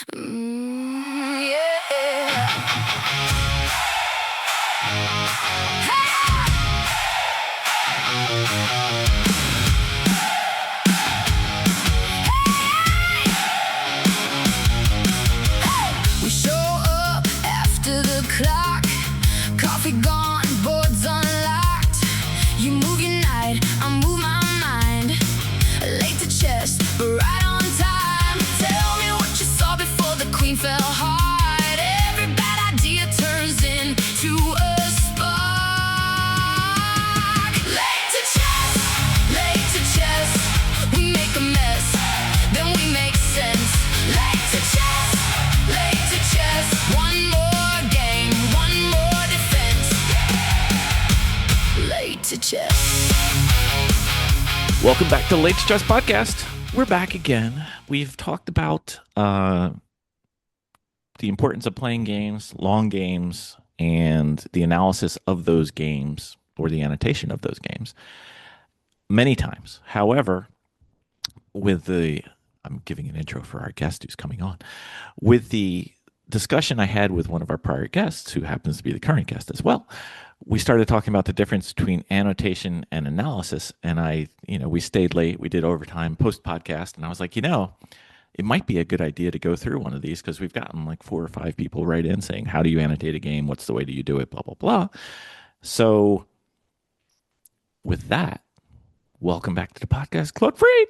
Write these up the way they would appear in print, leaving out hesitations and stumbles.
We show up after the clock, coffee gone, boards unlocked. You move your night, I move my mind. Late to chess, but right on time. Tell me what you saw before the queen fell hard. Every bad idea turns into a spark. Late to chess, we make a mess, then we make sense. Late to chess, one more game, one more defense. Late to chess. Welcome back to the Late to Chess Podcast. We're back again. We've talked about the importance of playing games, long games, and the analysis of those games or the annotation of those games many times. However, I'm giving an intro for our guest who's coming on. With the discussion I had with one of our prior guests, who happens to be the current guest as well, we started talking about the difference between annotation and analysis. And we stayed late. We did overtime post-podcast. And I was like, it might be a good idea to go through one of these because we've gotten like 4 or 5 people right in saying, how do you annotate a game? What's the way do you do it? Blah, blah, blah. So with that, welcome back to the podcast, Claude Fried.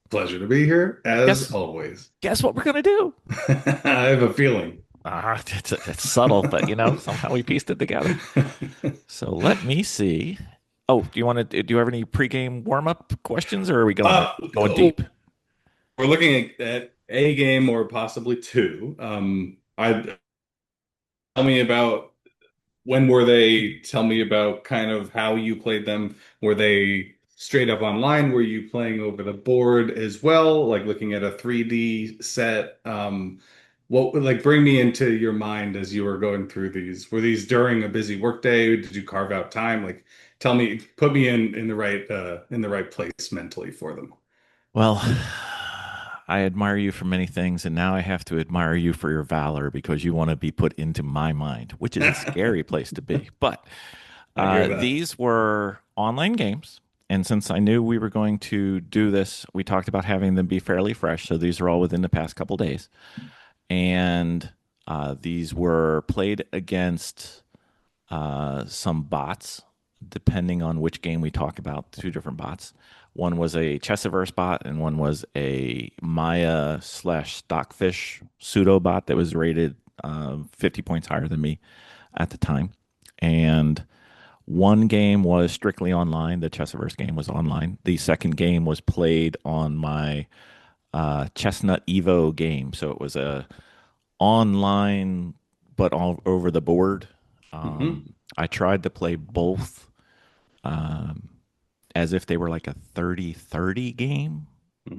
Pleasure to be here, as always. Guess what we're going to do? I have a feeling. It's subtle, but somehow we pieced it together. So let me see. Oh, do you have any pregame warm-up questions, or are we going deep? We're looking at a game or possibly 2. Tell me about when were they? Tell me about kind of how you played them. Were they straight up online? Were you playing over the board as well, like looking at a 3D set? What would bring me into your mind as you were going through these? Were these during a busy workday? Did you carve out time? Tell me, put me in the right place mentally for them. Well, I admire you for many things, and now I have to admire you for your valor because you want to be put into my mind, which is a scary place to be. But these were online games. And since I knew we were going to do this, we talked about having them be fairly fresh. So these are all within the past couple days. And these were played against some bots, depending on which game we talk about, 2 different bots. One was a Chessiverse bot, and one was a Maya/Stockfish pseudo bot that was rated 50 points higher than me at the time. And one game was strictly online. The Chessiverse game was online. The second game was played on my Chestnut Evo game. So it was a online, but all over the board. I tried to play both as if they were like a 30-30 game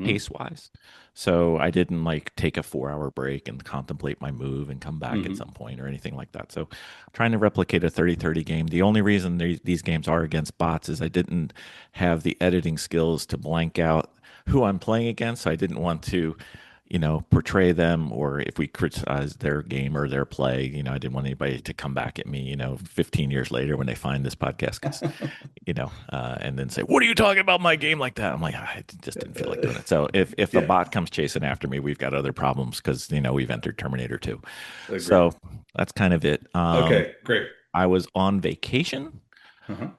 pace-wise. So I didn't take a 4-hour break and contemplate my move and come back at some point or anything like that. So trying to replicate a 30-30 game. The only reason these games are against bots is I didn't have the editing skills to blank out who I'm playing against. So I didn't want to, portray them, or if we criticize their game or their play, I didn't want anybody to come back at me, 15 years later when they find this podcast, and then say, what are you talking about my game like that? I'm like, I just didn't feel like doing it. So if the bot comes chasing after me, we've got other problems because, we've entered Terminator 2. Agreed. So that's kind of it. Okay, great. I was on vacation.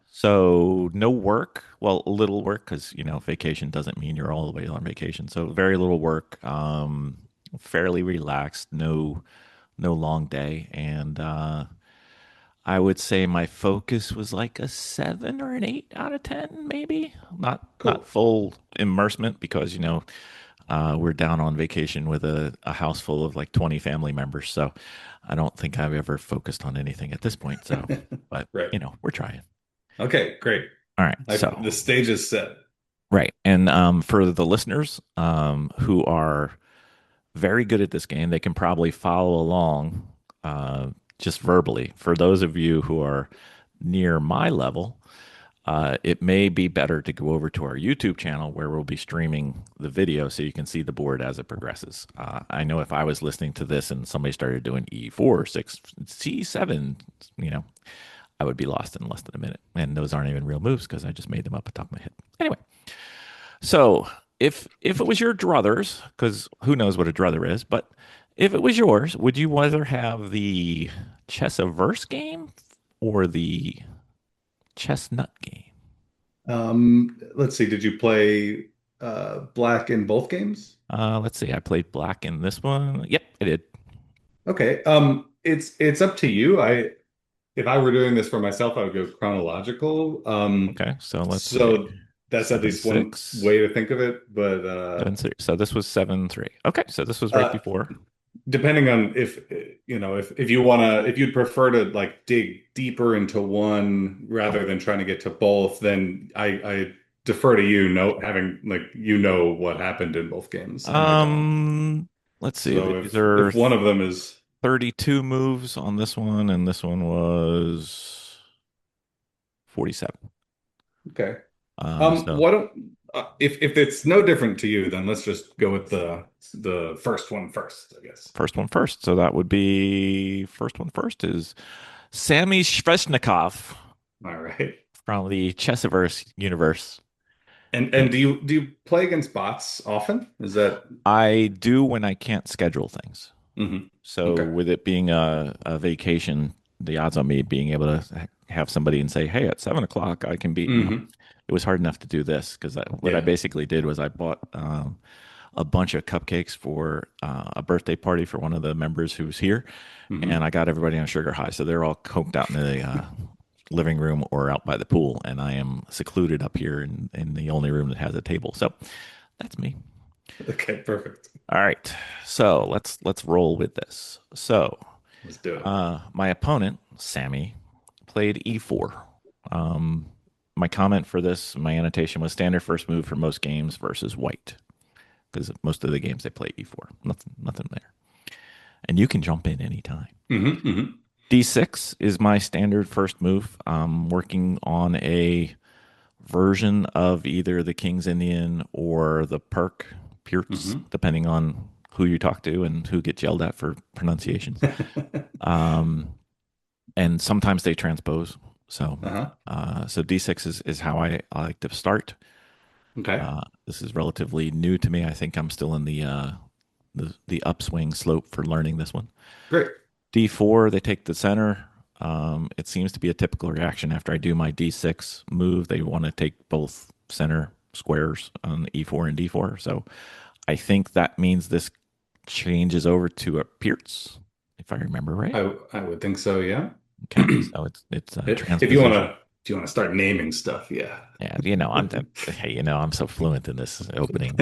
So no work, well, a little work because, vacation doesn't mean you're all the way on vacation. So very little work, fairly relaxed, no long day. And I would say my focus was like a 7 or an 8 out of 10, maybe. Not full immersement because, we're down on vacation with a house full of 20 family members. So I don't think I've ever focused on anything at this point. So, but, right. We're trying. Okay, great. All right. So the stage is set. Right. And for the listeners who are very good at this game, they can probably follow along just verbally. For those of you who are near my level, It may be better to go over to our YouTube channel where we'll be streaming the video so you can see the board as it progresses. I know if I was listening to this and somebody started doing E4, 6, C7, I would be lost in less than a minute. And those aren't even real moves because I just made them up at the top of my head. Anyway, so if it was your druthers, because who knows what a druther is, but if it was yours, would you rather have the Chessaverse game or the Chestnut game? Let's see. Did you play black in both games? Let's see. I played black in this one. Yep, I did. Okay. It's up to you. If I were doing this for myself, I would go chronological. Okay, so let's see. So that's at Seven, least one six, way to think of it. But 7-3. So this was 7-3. Okay, so this was right before. depending on if you if you'd prefer to like dig deeper into one rather than trying to get to both, then I defer to you having like what happened in both games and I don't. Let's see. So These are if one of them is 32 moves on this one, and this one was 47. okay. So What don't if it's no different to you, then let's just go with the first one first, I guess. first one first. So that would be first one first is Sammy Sveshnikov All right. from the Chessiverse universe. And do you play against bots often? Is that I do when I can't schedule things. Mhm. So Okay. with it being a vacation, the odds on me being able to have somebody and say, "Hey, at 7 o'clock, I can be," Hmm. it was hard enough to do this because what I Yeah. basically did was I bought a bunch of cupcakes for a birthday party for one of the members who's here, Hmm. and I got everybody on sugar high, so they're all coked out in the living room or out by the pool, and I am secluded up here in the only room that has a table. So that's me. Okay, perfect. All right, so let's roll with this. So Let's do it. my opponent, Sammy, played e4. Um, my comment for this, my annotation was standard first move for most games versus white, because most of the games they play e4. Nothing there. And you can jump in anytime. Hmm. Hmm. d6 is my standard first move. I'm working on a version of either the King's Indian or the Pirts, Hmm. depending on who you talk to and who gets yelled at for pronunciations. And sometimes they transpose. So, Uh-huh. so D6 is how I like to start. Okay. This is relatively new to me. I think I'm still in the upswing slope for learning this one. Great. D4, they take the center. It seems to be a typical reaction after I do my D6 move. They want to take both center squares on E4 and D4. So I think that means this changes over to a Pierce, if I remember right. I would think so, yeah. Okay, so it's If you transposition. do you want to start naming stuff, yeah. Yeah, I'm so fluent in this opening.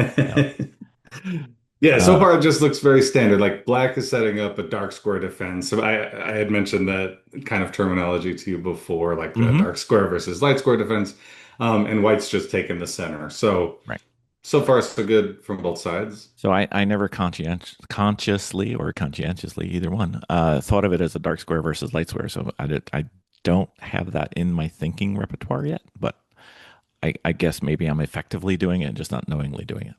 Yeah, so Uh, far it just looks very standard. Like black is setting up a dark square defense. So I had mentioned that kind of terminology to you before, like the mhm, dark square versus light square defense. And white's just taking the center. right. So far so good from both sides. So I never consciously or conscientiously, either one, thought of it as a dark square versus light square. So I don't have that in my thinking repertoire yet, but I guess maybe I'm effectively doing it and just not knowingly doing it.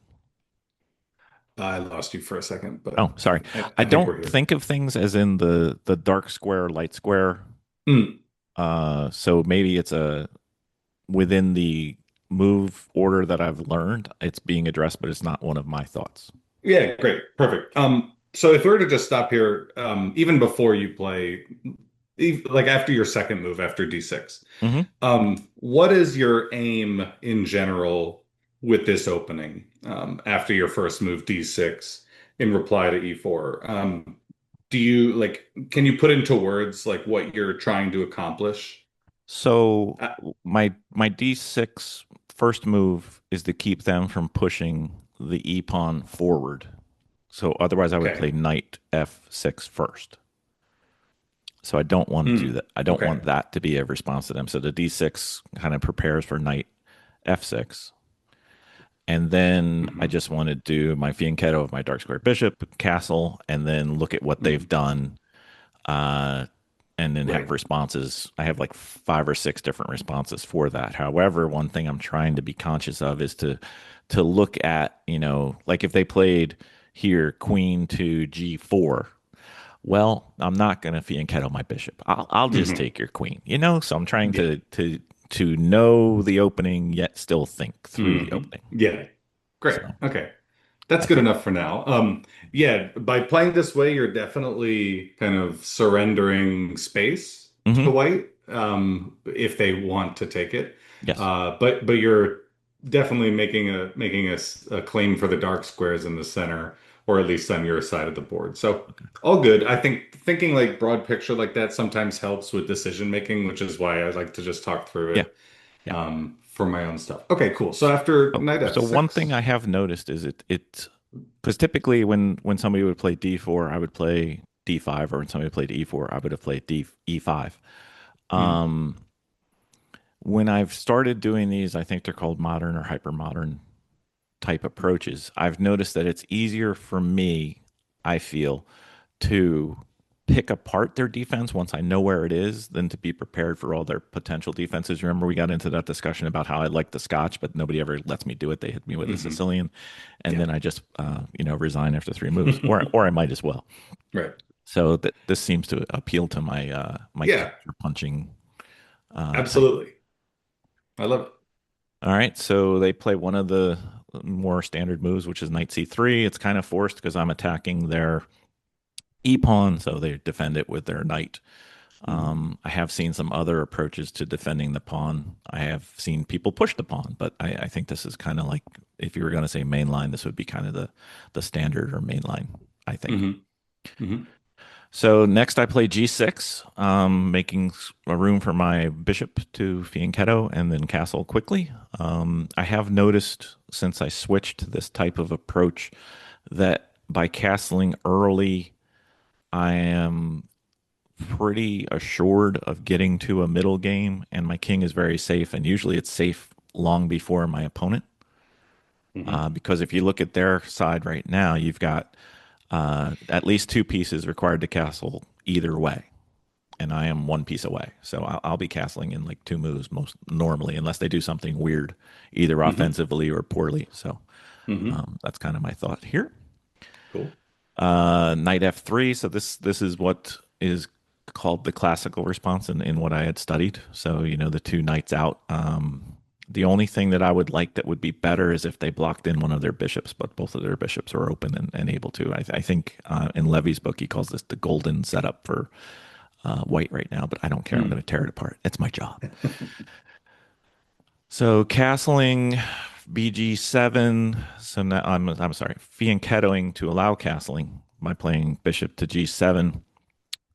I lost you for a second, but Oh, sorry. I I think don't we're here. think of things as in the dark square, light square. Mm, So maybe it's a within the move order that I've learned, it's being addressed, but it's not one of my thoughts. yeah, great. Perfect. So if we were to just stop here, even before you play, like after your second move after D6, Hmm. what is your aim in general with this opening, after your first move D6 in reply to E4? Do you like, can you put into words like what you're trying to accomplish? So Uh, my D6 first move is to keep them from pushing the E pawn forward. So otherwise I would okay. play knight F6 first. So I don't want to do Hmm. that. I don't Okay. want that to be a response to them. So the D6 kind of prepares for knight F6. And then I Hmm. just want to do my fianchetto of my dark square bishop castle and then look at what they've Hmm. done. Uh, and then have Right. responses. I have like 5 or 6 different responses for that. However, one thing I'm trying to be conscious of is to look at, like if they played here queen to g4. Well, I'm not going to fianchetto my bishop. I'll just Hmm. take your queen, So I'm trying Yeah. to know the opening yet still think through the Hmm. opening. Yeah. Great. So Okay. That's I good think, enough for now. Yeah, by playing this way, you're definitely kind of surrendering space to hmm white, if they want to take it. yes, But you're definitely making a claim for the dark squares in the center, or at least on your side of the board. So all good. I think thinking like broad picture like that sometimes helps with decision making, which is why I like to just talk through yeah, it, yeah. for my own stuff. Okay, cool. So after Oh, knight so one thing f6. I have noticed is it because typically when somebody would play d4, I would play d5, or when somebody played e4, I would have played e5. Hmm. Um, when I've started doing these, I think they're called modern or hyper modern type approaches. I've noticed that it's easier for me, I feel, to pick apart their defense once I know where it is than to be prepared for all their potential defenses. Remember, we got into that discussion about how I like the Scotch, but nobody ever lets me do it. They hit me with a Hmm. Sicilian, and Yeah. then I just, resign after 3 moves, or I might as well. Right. So that this seems to appeal to my Yeah, counter punching type. absolutely. I love it. All right, so they play one of the more standard moves, which is knight c3. It's kind of forced because I'm attacking their e pawn, so they defend it with their knight. Mhm. I have seen some other approaches to defending the pawn. I have seen people push the pawn, but I think this is kind of like, if you were going to say mainline, this would be kind of the standard or mainline, I think. Hmm. Hmm. So next I play g6, making a room for my bishop to fianchetto and then castle quickly. I have noticed since I switched this type of approach that by castling early, I am pretty assured of getting to a middle game, and my king is very safe. And usually it's safe long before my opponent. Hmm. Because if you look at their side right now, you've got at least 2 pieces required to castle either way. And I am 1 piece away. So I'll be castling in like 2 moves most normally, unless they do something weird, either Hmm. offensively or poorly. So Hmm. that's kind of my thought here. Cool. Knight f3. So this is what is called the classical response in what I had studied. So the 2 knights out. The only thing that I would like that would be better is if they blocked in one of their bishops, but both of their bishops are open and able to. I think in Levy's book he calls this the golden setup for white right now, but I don't care. I'm going Mm. to tear it apart. It's my job. So castling bg7. So now I'm sorry, fianchettoing to allow castling by playing bishop to g7.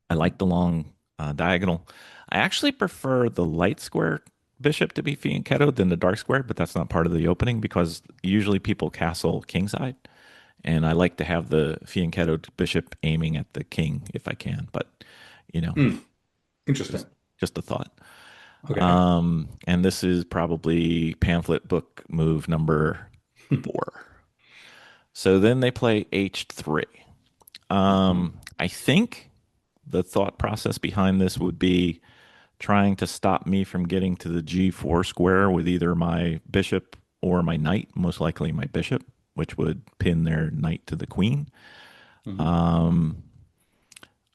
I like the long diagonal. I actually prefer the light square bishop to be fianchettoed than the dark square, but that's not part of the opening because usually people castle kingside, and I like to have the fianchettoed bishop aiming at the king if I can. But you know, Mm. Interesting. just just a thought. Okay. And this is probably pamphlet book move number 4. So then they play h3. Mhm. I think the thought process behind this would be trying to stop me from getting to the g4 square with either my bishop or my knight, most likely my bishop, which would pin their knight to the queen. Mhm. Um,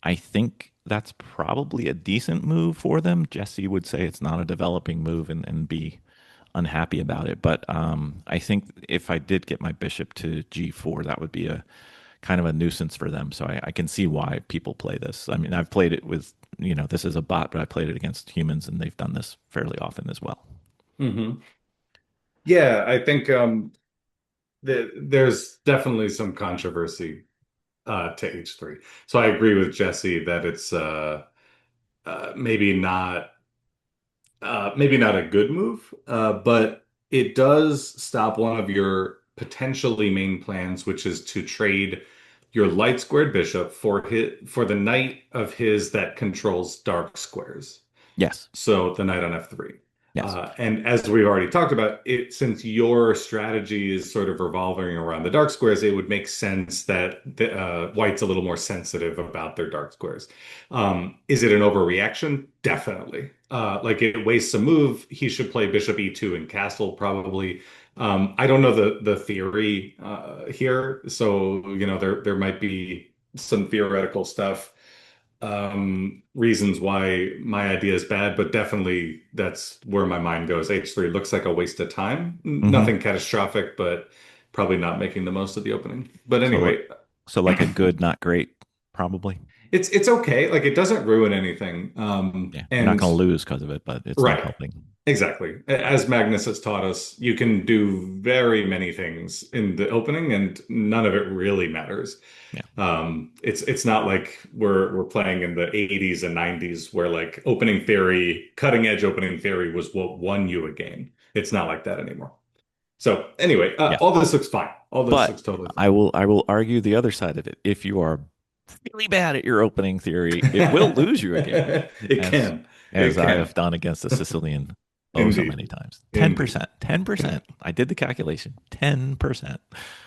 I think that's probably a decent move for them. Jesse would say it's not a developing move and be unhappy about it. But I think if I did get my bishop to g4, that would be a kind of a nuisance for them. So I can see why people play this. I mean, I've played it with, this is a bot, but I played it against humans and they've done this fairly often as well. Mhm. Yeah, I think there's definitely some controversy to H3. So I agree with Jesse that it's maybe not maybe not a good move, but it does stop one of your potentially main plans, which is to trade your light squared bishop for the knight of his that controls dark squares. Yes. So the knight on f3. Yes. And as we've already talked about, it since your strategy is sort of revolving around the dark squares, it would make sense that White's a little more sensitive about their dark squares. Is it an overreaction? Definitely. Like it wastes a move. He should play Bishop E2 and Castle probably. I don't know the theory here, so there might be some theoretical stuff, reasons why my idea is bad, but definitely that's where my mind goes. H3 looks like a waste of time. Hmm. Nothing catastrophic, but probably not making the most of the opening. But So like, anyway, so like a good, not great, probably. it's okay. Like it doesn't ruin anything. Yeah, you're not And going to lose because of it, but it's not right. helping. Exactly. As Magnus has taught us, you can do very many things in the opening, and none of it really matters. Yeah. It's not like we're playing in the 80s and 90s where like opening theory, cutting edge opening theory was what won you a game. It's not like that anymore. So anyway, Yeah. all this looks fine. All this But looks totally I fine. will argue the other side of it. If you are really bad at your opening theory, it will lose you a game, It as can. It I can. have done against the Sicilian oh so Indeed. many times. Indeed. 10%. 10%. I did the calculation. 10% win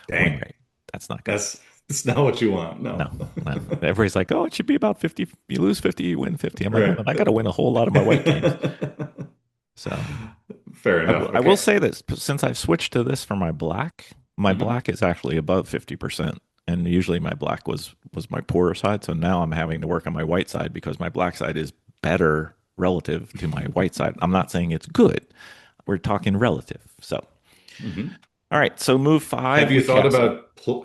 Dang. rate. That's not good. That's not what you want. No, No. no. Everybody's like, oh, it should be about 50. You lose 50, you win 50. I'm like, well, Right. then I got to win a whole lot of my white games. So Fair enough. I will Okay. say this, since I've switched to this for my Hmm. black is actually above 50%. And usually my black was my poorer side. So now I'm having to work on my white side because my black side is better relative to my white side. I'm not saying it's good. We're talking relative. So, Hmm. all right. So move Have five, you we thought castle. about pl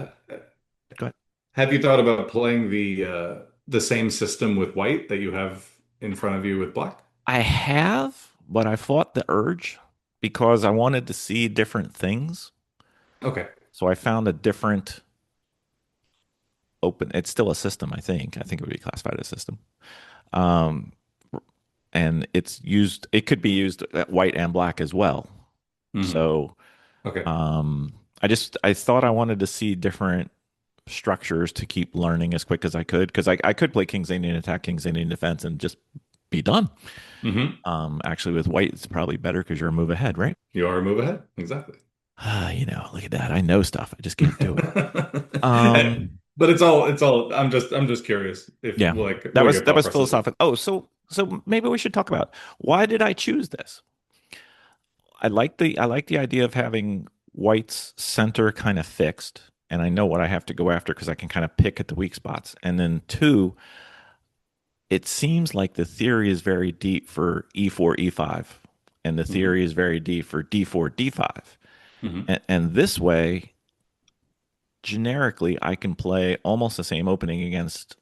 Go ahead. have you thought about playing the same system with white that you have in front of you with black? I have, but I fought the urge because I wanted to see different things. Okay. So I found a different open. It's still a system, I think. I think it would be classified as system. Um, and it could be used at white and black as well. Hmm. So Okay. I thought I wanted to see different structures to keep learning as quick as I could because I could play King's Indian attack, King's Indian defense, and just be done. Hmm. Actually, with white, it's probably better because you're a move ahead, right? You are a move ahead. Exactly. Look at that. I know stuff. I just can't do it. Um, But it's all I'm just curious if yeah, like what your that thought was process is. philosophical. Oh, so maybe we should talk about why did I choose this? I like the idea of having white's center kind of fixed, and I know what I have to go after because I can kind of pick at the weak spots. And then two, it seems like the theory is very deep for e4, e5, and the Hmm. theory is very deep for d4, d5. Hmm. And this way, generically, I can play almost the same opening against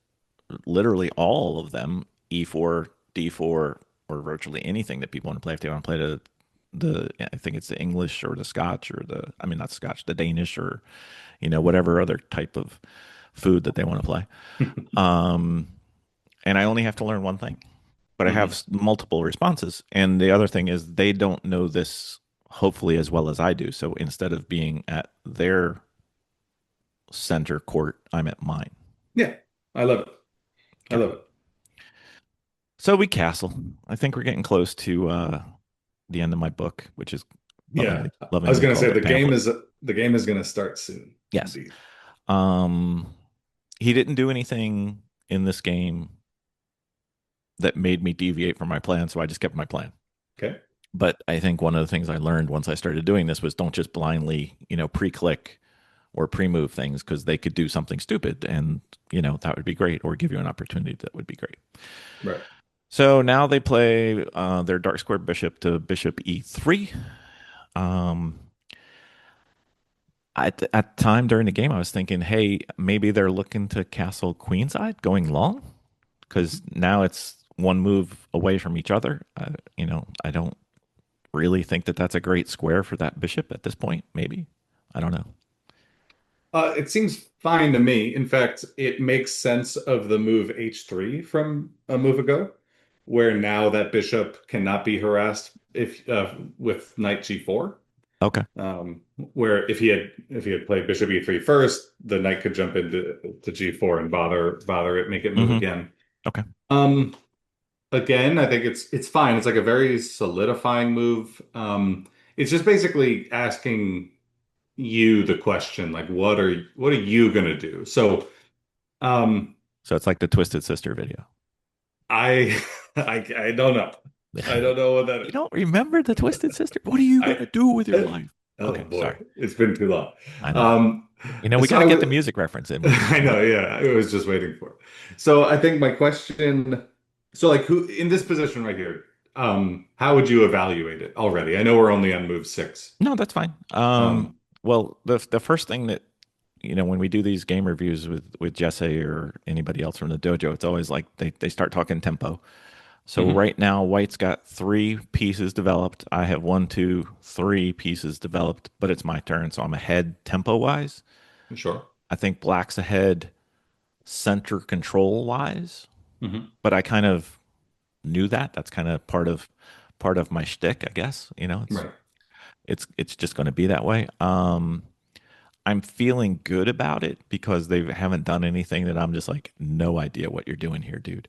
literally all of them, e4, d4, or virtually anything that people want to play. If they want to play I think it's the English or the Scotch or I mean, not Scotch, the Danish or, whatever other type of food that they want to play. Um, and I only have to learn one thing, but I have Hmm. multiple responses. And the other thing is they don't know this hopefully as well as I do. So instead of being at their center court, I'm at mine. Yeah. I love it. I Okay. love it. So we castle. I think we're getting close to the end of my book, which is Yeah. I was lovingly gonna called say a pamphlet. the game is gonna start soon. Yes. Indeed. Um, he didn't do anything in this game that made me deviate from my plan, so I just kept my plan. Okay. But I think one of the things I learned once I started doing this was don't just blindly, pre-click or pre-move things because they could do something stupid, and that would be great, or give you an opportunity that would be great. Right. So now they play their dark square bishop to bishop e3. Um, at the time during the game, I was thinking, hey, maybe they're looking to castle queenside, going long, because now it's one move away from each other. I don't really think that that's a great square for that bishop at this point. Maybe I don't know. It seems fine to me. In fact, it makes sense of the move H3 from a move ago, where now that bishop cannot be harassed if with knight G4. Okay. Where if he had played bishop E3 first, the knight could jump into G4 and bother it, make it move Hmm. again. Okay. Um, again, I think it's fine. It's like a very solidifying move. It's just basically asking you the question, like, what are you gonna do? So, um, So it's like the Twisted Sister video. I I don't know. I don't know what that You is. don't remember the Twisted Sister? What are you I gonna do with your life? oh Okay, boy, sorry. it's been too long. I know. Um, We so got I to get was the music reference in when we do I know, trivia. yeah, I was just waiting for it. So I think my question, so like who in this position right here, how would you evaluate it already? I know we're only on move six. No, that's fine. Um, Well, the first thing that when we do these game reviews with Jesse or anybody else from the dojo, it's always like they start talking tempo. So mhm, right now, White's got three pieces developed. I have one, two, three pieces developed, but it's my turn, so I'm ahead tempo wise. sure. I think Black's ahead center control wise, Hmm. but I kind of knew that. That's kind of part of my shtick, I guess. Right. It's just going to be that way. I'm feeling good about it because they haven't done anything that I'm just like, no idea what you're doing here, dude.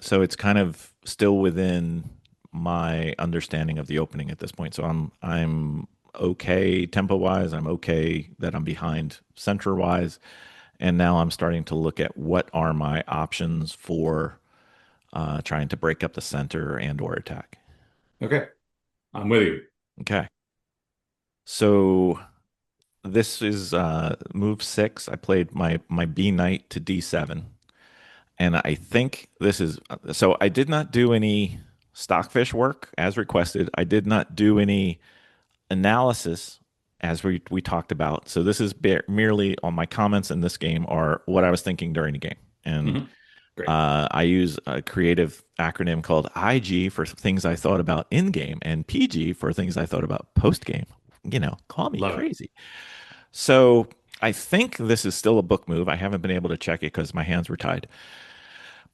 So it's kind of still within my understanding of the opening at this point. So I'm okay tempo wise. I'm okay that I'm behind center wise, and now I'm starting to look at what are my options for trying to break up the center and or attack. Okay, I'm with you. Okay, so this is move six. I played my B knight to D7. And I think this is so I did not do any stockfish work as requested. I did not do any analysis as we talked about. So this is merely on my comments in this game are what I was thinking during the game. And Hmm. Great. I use a creative acronym called IG for things I thought about in game and PG for things I thought about post game. Call me Love it. crazy. So I think this is still a book move. I haven't been able to check it because my hands were tied.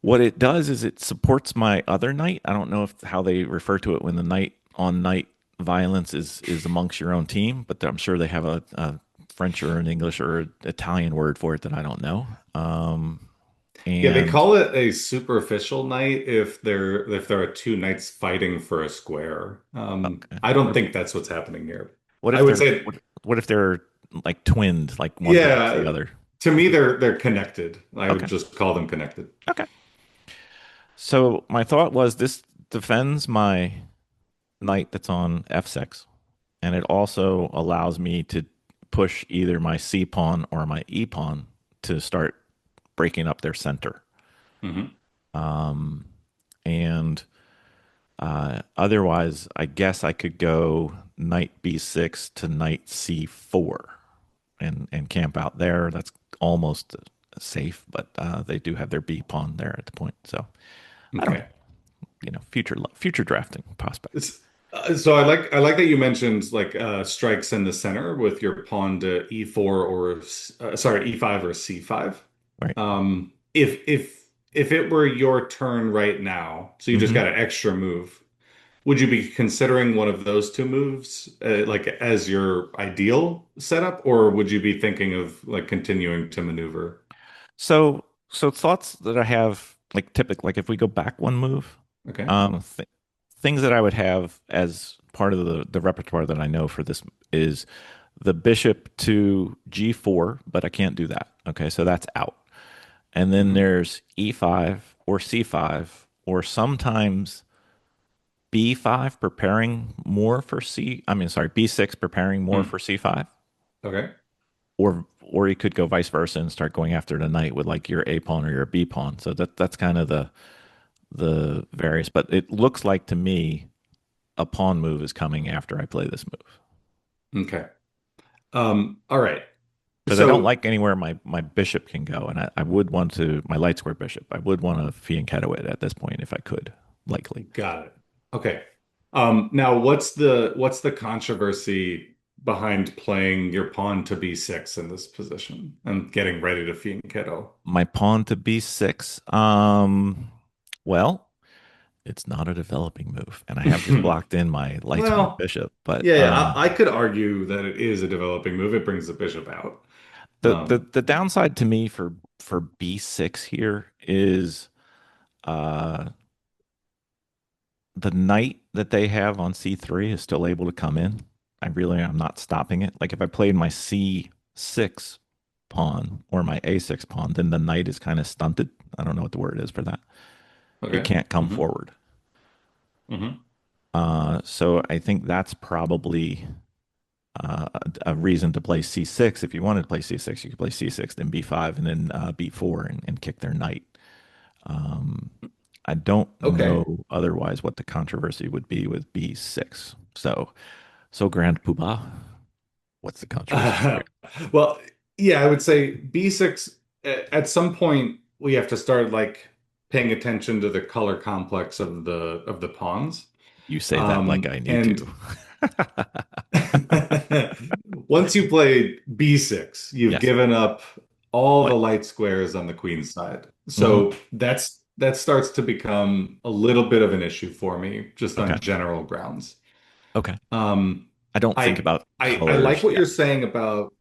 What it does is it supports my other knight. I don't know if how they refer to it when the knight on knight violence is amongst your own team, but I'm sure they have a French or an English or an Italian word for it that I don't know. Yeah, they And call it a superficial knight if there are two knights fighting for a square. okay, I don't think that's what's happening here. what I if would they're say, what if they're like twinned, like one protects the yeah, other? to me they're connected. I would Okay, just call them connected. okay. So my thought was this defends my knight that's on f6, and it also allows me to push either my c pawn or my e pawn to start breaking up their center. Hmm. Um, and otherwise, I guess I could go knight b6 to knight c4 and camp out there. That's almost safe, but they do have their b pawn there at the point. So I don't know. Okay. Future drafting prospects. So I like that you mentioned like strikes in the center with your pawn to e4 or sorry, e5 or c5. Right. If it were your turn right now, so you just Mm-hmm. got an extra move, would you be considering one of those two moves like as your ideal setup, or would you be thinking of like continuing to maneuver? So thoughts that I have, like typical, like if we go back one move, Okay. um, th things that I would have as part of the repertoire that I know for this is the bishop to g4, but I can't do that. Okay, so that's out. And then Hmm. there's e5 or c5 or sometimes b5 preparing more for I mean, sorry, b6 preparing more Hmm. for c5. Okay. Or you could go vice versa and start going after the knight with like your A pawn or your B pawn. So that's kind of the various. But it looks like to me a pawn move is coming after I play this move Okay. All right. because I don't So like anywhere my bishop can go, and I would want to my light square bishop. I would want to fianchetto it at this point if I could, likely. got it. Okay. Now what's the controversy behind playing your pawn to b6 in this position and getting ready to fianchetto? My pawn to B6. Well, it's not a developing move, and I have just blocked in my light square Well, bishop. But yeah, yeah, I could argue that it is a developing move. It brings the bishop out. the Um, downside to me for B6 here is uh, the knight that they have on C3 is still able to come in. I'm not stopping it. Like if I played my C6 pawn or my A6 pawn, then the knight is kind of stunted. I don't know what the word is for that. It Okay. can't come Hmm. forward. Hmm. So I think that's probably a reason to play C6. If you wanted to play C6, you could play C6, then B5, and then B4 and kick their knight. Um, I don't Okay. know otherwise what the controversy would be with B6. So Grand Poobah, what's the controversy for Uh, you? well, yeah, I would say B6 at some point we have to start like paying attention to the color complex of the pawns. You say that like I need And to. once you play B6, you've Yes. given up all the What? light squares on the queen side. Hmm. So that starts to become a little bit of an issue for me, just Okay. on general grounds. Okay. Um, I don't think I about I like colors what yet. you're saying about.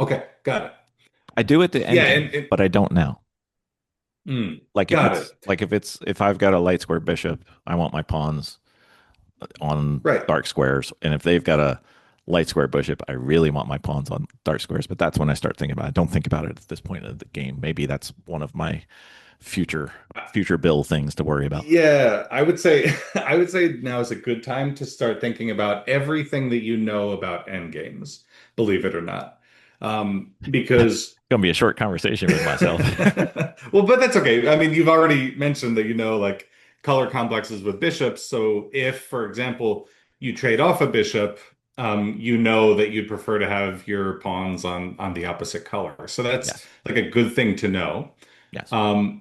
Okay, got it. I do at the Yeah, end game, and but I don't now. Like if got it's it. like if I've got a light square bishop, I want my pawns on Right. dark squares, and if they've got a light square bishop, I really want my pawns on dark squares. But that's when I start thinking about it. I don't think about it at this point of the game. Maybe that's one of my future future bill things to worry about. Yeah, I would say I would say now is a good time to start thinking about everything that you know about endgames, believe it or not. Because Gonna be a short conversation with myself. well, but that's okay. I mean, you've already mentioned that you know like color complexes with bishops. So if, for example, you trade off a bishop, you know that you'd prefer to have your pawns on the opposite color. So that's Yes. like a good thing to know. Yes.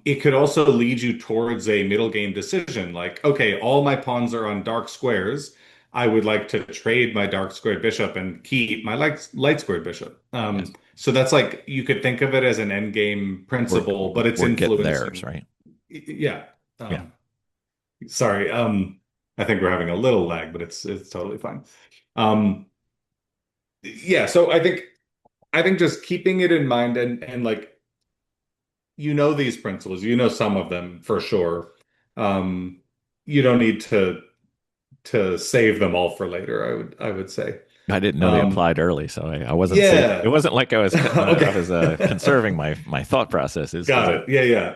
It could also lead you towards a middle game decision, like, okay, all my pawns are on dark squares. I would like to trade my dark squared bishop and keep my light squared bishop. Yes. So that's like you could think of it as an end game Or principle, but it's or get theirs, influencing. right? Yeah. Yeah. Sorry. I think we're having a little lag, but it's totally fine. Um, yeah. So I think just keeping it in mind and like you know these principles, you know some of them for sure. Um, you don't need to save them all for later, I would say. I didn't know they Um, applied early, so I wasn't saving. It yeah. wasn't like I was I Okay. was conserving my thought processes because Got it. Yeah,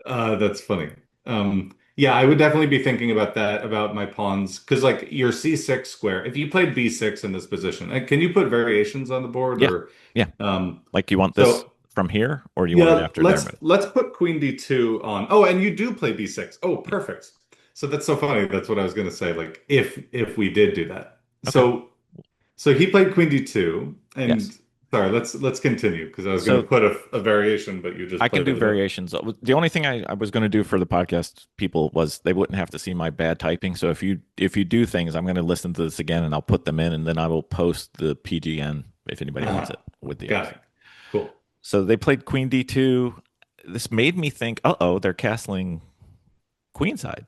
yeah. That's funny. Yeah, I would definitely be thinking about that, about my pawns, because like your C6 square, if you played B6 in this position, can you put variations on the board yeah, or yeah. um Like you want this so from here, or do you want it yeah, after their let's move? let's put Queen D2 on. Oh, and you do play B6. Oh, Yeah. perfect. So that's so funny. That's what I was gonna say. Like if we did do that. Okay. So he played Queen D2, Yes. and sorry, let's continue because I was gonna So put a variation, but you just I can played do it up. variations. The only thing I was going to do for the podcast people was they wouldn't have to see my bad typing. So if you do things, I'm going to listen to this again and I'll put them in and then I will post the PGN if anybody wants Uh-huh. it with the Got others. it. Cool. So they played Queen D2. This made me think, uh-oh, they're castling queenside.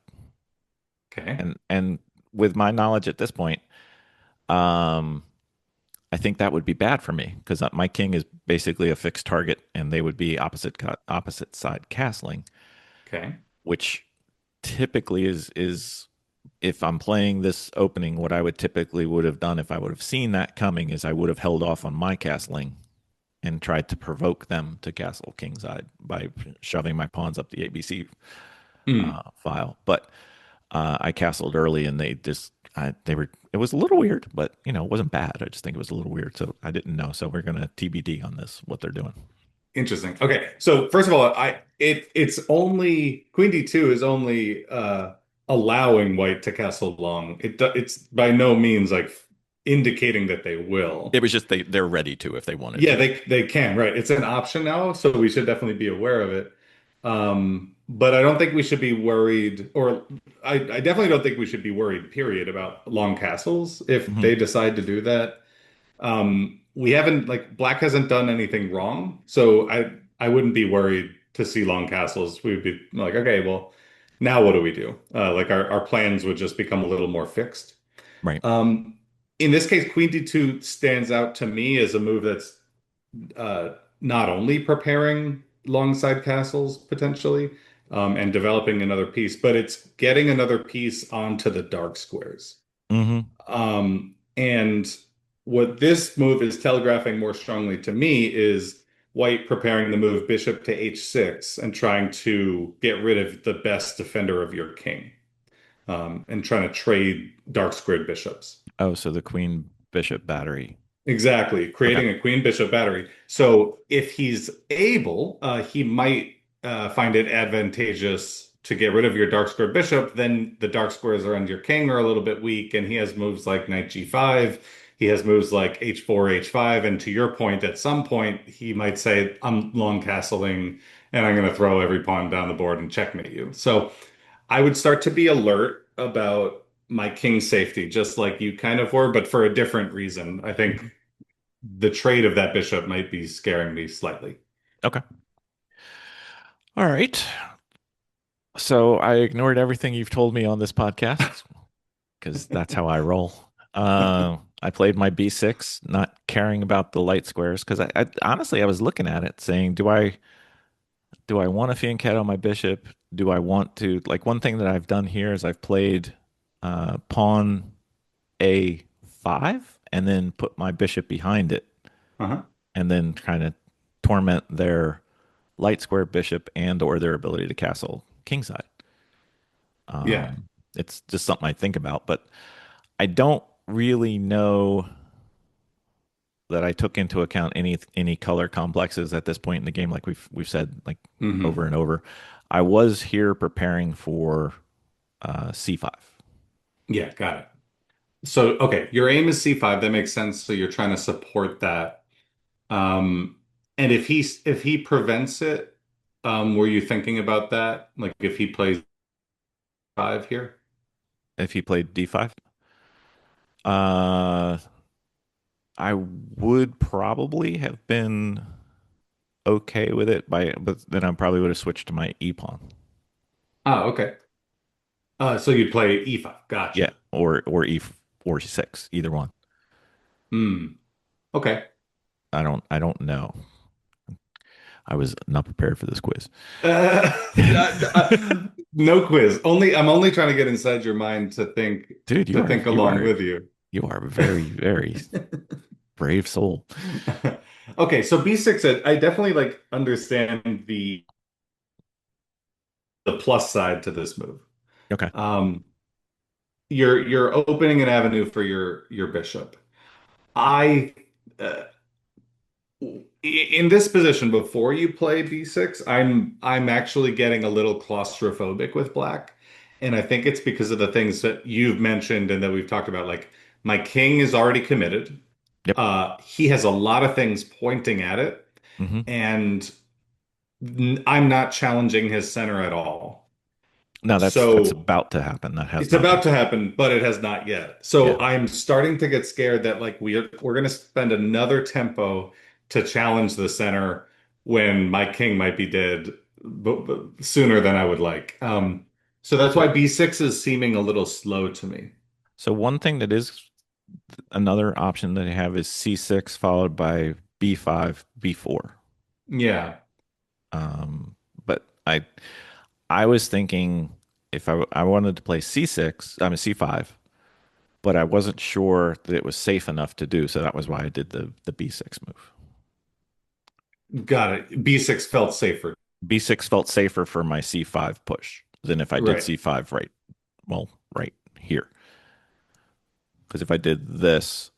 Okay. And with my knowledge at this point, um, I think that would be bad for me because my king is basically a fixed target, and they would be opposite side castling, Okay. which typically is if I'm playing this opening, what I would typically would have done if I would have seen that coming is I would have held off on my castling and tried to provoke them to castle kingside by shoving my pawns up the ABC Hmm. file. But I castled early, and they were. It was a little weird, but it wasn't bad. I just think it was a little weird, so I didn't know. So we're gonna TBD on this what they're doing. Interesting. Okay. So first of all, it's only Queen D2 is only allowing white to castle long. It's by no means like indicating that they will. It was just they're ready to if they wanted Yeah, to. they can, right. It's an option now, so we should definitely be aware of it. But I don't think we should be worried, or I definitely don't think we should be worried, period, about long castles if Hmm. they decide to do that. We haven't like Black hasn't done anything wrong, so I wouldn't be worried to see long castles. We'd be like, okay, well, now what do we do? Like our plans would just become a little more fixed. Right. Um, in this case, Queen D2 stands out to me as a move that's not only preparing longside castles potentially, and developing another piece, but it's getting another piece onto the dark squares. Hmm. And what this move is telegraphing more strongly to me is white preparing the move bishop to h6 and trying to get rid of the best defender of your king, and trying to trade dark squared bishops. Oh, so the queen bishop battery. Exactly, Okay. creating a queen bishop battery. So if he's able, he might find it advantageous to get rid of your dark square bishop. Then the dark squares around your king are a little bit weak, and he has moves like knight g5. He has moves like h4, h5. And to your point, at some point, he might say, I'm long castling and I'm going to throw every pawn down the board and checkmate you. So I would start to be alert about my king safety, just like you kind of were, but for a different reason. I think Mhm. the trade of that bishop might be scaring me slightly. Okay. All right. So I ignored everything you've told me on this podcast because that's how I roll. I played my b6, not caring about the light squares because I honestly I was looking at it saying, do I want a fianchetto on my bishop? Do I want to like one thing that I've done here is I've played pawn a5 and then put my bishop behind it Uh-huh. and then kind of torment their light square bishop and or their ability to castle kingside. Yeah. It's just something I think about, but I don't really know that I took into account any color complexes at this point in the game, like we've said like over Hmm. and over. I was here preparing for c5. Yeah, got it. So, okay, your aim is C5. That makes sense. So you're trying to support that. Um, and if he prevents it, were you thinking about that? Like if he plays five here? If he played d5, uh, I would probably have been okay with it but then I probably would have switched to my e pawn. Oh, okay. So you'd play E5. Yeah, Gotcha. or e4 6, either one. Hmm. Okay. I don't know. I was not prepared for this quiz. Uh, no quiz. I'm only trying to get inside your mind Dude, to think you along are with you. you are a very, very brave soul. Okay, so B6, I definitely like understand the plus side to this move. Okay. Um, you're opening an avenue for your bishop. I uh, in this position before you play B6, I'm actually getting a little claustrophobic with black. And I think it's because of the things that you've mentioned and that we've talked about. Like my king is already committed. Yep. He has a lot of things pointing at it, Hmm. and I'm not challenging his center at all. No, that's So about to happen. That has it's not about happened. to happen, but it has not yet. Yeah. So I'm starting to get scared that like we're going to spend another tempo to challenge the center when my king might be dead but sooner than I would like. So that's why So B6 is seeming a little slow to me. so one thing that is another option that I have is c6 followed by b5, b4. Yeah. But I was thinking if I wanted to play c6, I mean c5, but I wasn't sure that it was safe enough to do. So that was why I did the b6 move. Got it. B6 felt safer. B6 felt safer for my c5 push than if I did Right. c5 right, well, right here. Because if I did this,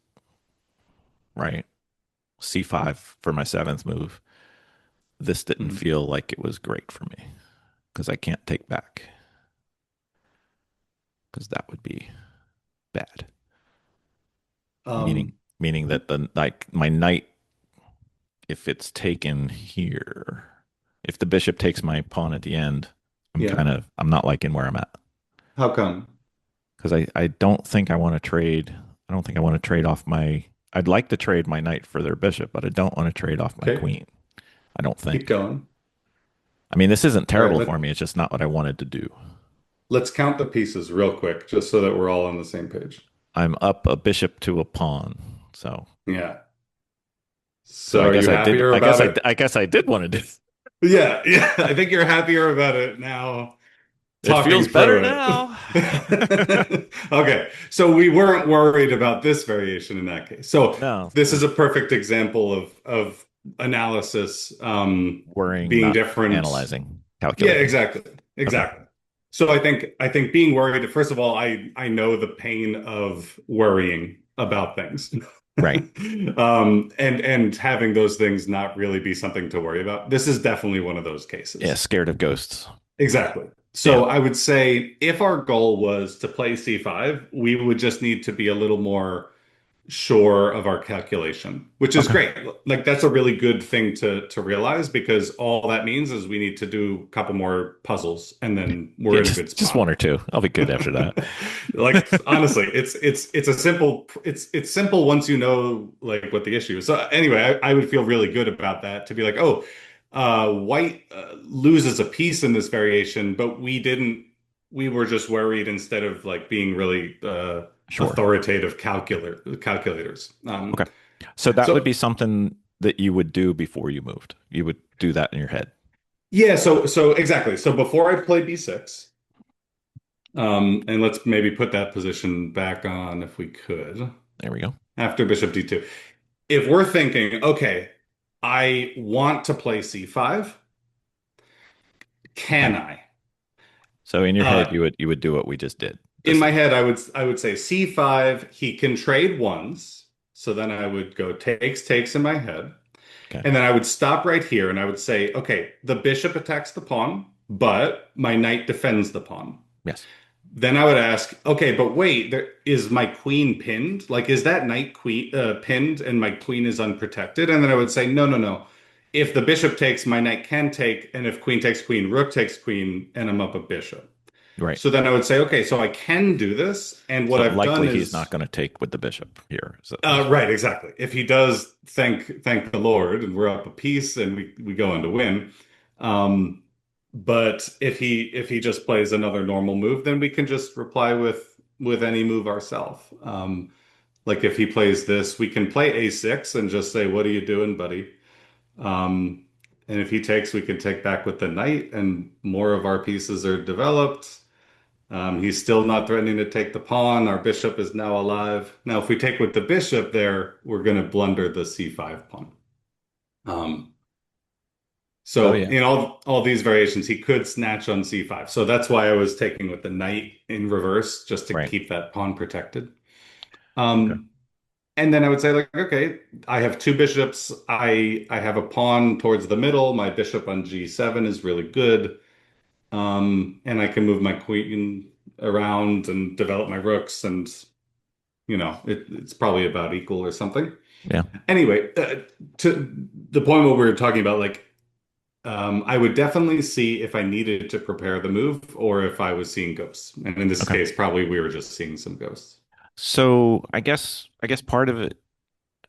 right, c5 for my seventh move, this didn't Mhm. feel like it was great for me because I can't take back because that would be bad. Meaning, Um, meaning that the like my knight, if it's taken here, if the bishop takes my pawn at the end, yeah. I'm not liking where I'm at How come? because I don't think I want to trade. I don't think I want to trade off my. I'd like to trade my knight for their bishop, but I don't want to trade off my Okay. queen. I don't Keep think. going. I mean, this isn't All right, terrible for me. It's just not what I wanted to do. let's count the pieces real quick just so that we're all on the same page. I'm up a bishop to a pawn, so Yeah. so So I are guess you I did. happier about it? I guess I did want to do. Yeah, yeah. I think you're happier about it now, It talking feels better through now. it. Okay, so we weren't worried about this variation in that case. So No, this is a perfect example of analysis worrying, being not different. analyzing, Yeah, calculating. exactly. Okay. Exactly. So I think being worried, first of all, I know the pain of worrying about things. Right. And having those things not really be something to worry about. This is definitely one of those Yeah, cases. scared of ghosts. Exactly. Yeah. So I would say if our goal was to play C5, we would just need to be a little more sure of our calculation, which is Okay. great. Like that's a really good thing to realize because all that means is we need to do a couple more puzzles and then we're Yeah, in a good just spot. one or two. I'll be good after that. Like honestly, it's a simple it's simple once you know like what the issue is. So anyway, I would feel really good about that to be like, oh, white loses a piece in this variation, but we didn't. We were just worried instead of like being really Sure. authoritative calculators. Okay. So that would So be something that you would do before you moved. You would do that in your head. yeah, so exactly. So before I play B6, and let's maybe put that position back on if we could There we go. after bishop D2. If we're thinking, okay, I want to play C5, Okay. can I? So in your head, Uh, you would do what we just did. in Just my head, I would say C5, he can trade ones. So then I would go takes in my head. okay. And then I would stop right here and I would say, okay, the bishop attacks the pawn, but my knight defends the pawn. Yes. Then I would ask, okay, but wait, is my queen pinned? Like, is that knight queen pinned and my queen is unprotected? And then I would say, no, no, no. If the bishop takes, my knight can take, and if queen takes queen, rook takes queen, and I'm up a bishop. Right. So then I would say, okay, so I can do this, and what So I've done likely he's not is going to take with the bishop here. So right, exactly. If he does, thank the Lord, and we're up a piece, and we go on to win. But if he just plays another normal move, then we can just reply with any move ourselves. Like if he plays this, we can play A6 and just say, "What are you doing, buddy?" Um, and if he takes, we can take back with the knight, and more of our pieces are developed. He's still not threatening to take the pawn. Our bishop is now alive. Now, if we take with the bishop there, we're going to blunder the c5 pawn. Um, oh so yeah. in all these variations, he could snatch on c5. So that's why I was taking with the knight in reverse, just to Right. keep that pawn protected. Okay. Um, and then I would say like, okay, I have two bishops. I have a pawn towards the middle. My bishop on g7 is really good. And I can move my queen around and develop my rooks, and it's probably about equal or something. Yeah. Anyway, to the point where we were talking about, like, I would definitely see if I needed to prepare the move or if I was seeing ghosts. And in this Okay. case, probably we were just seeing some ghosts. So I guess part of it,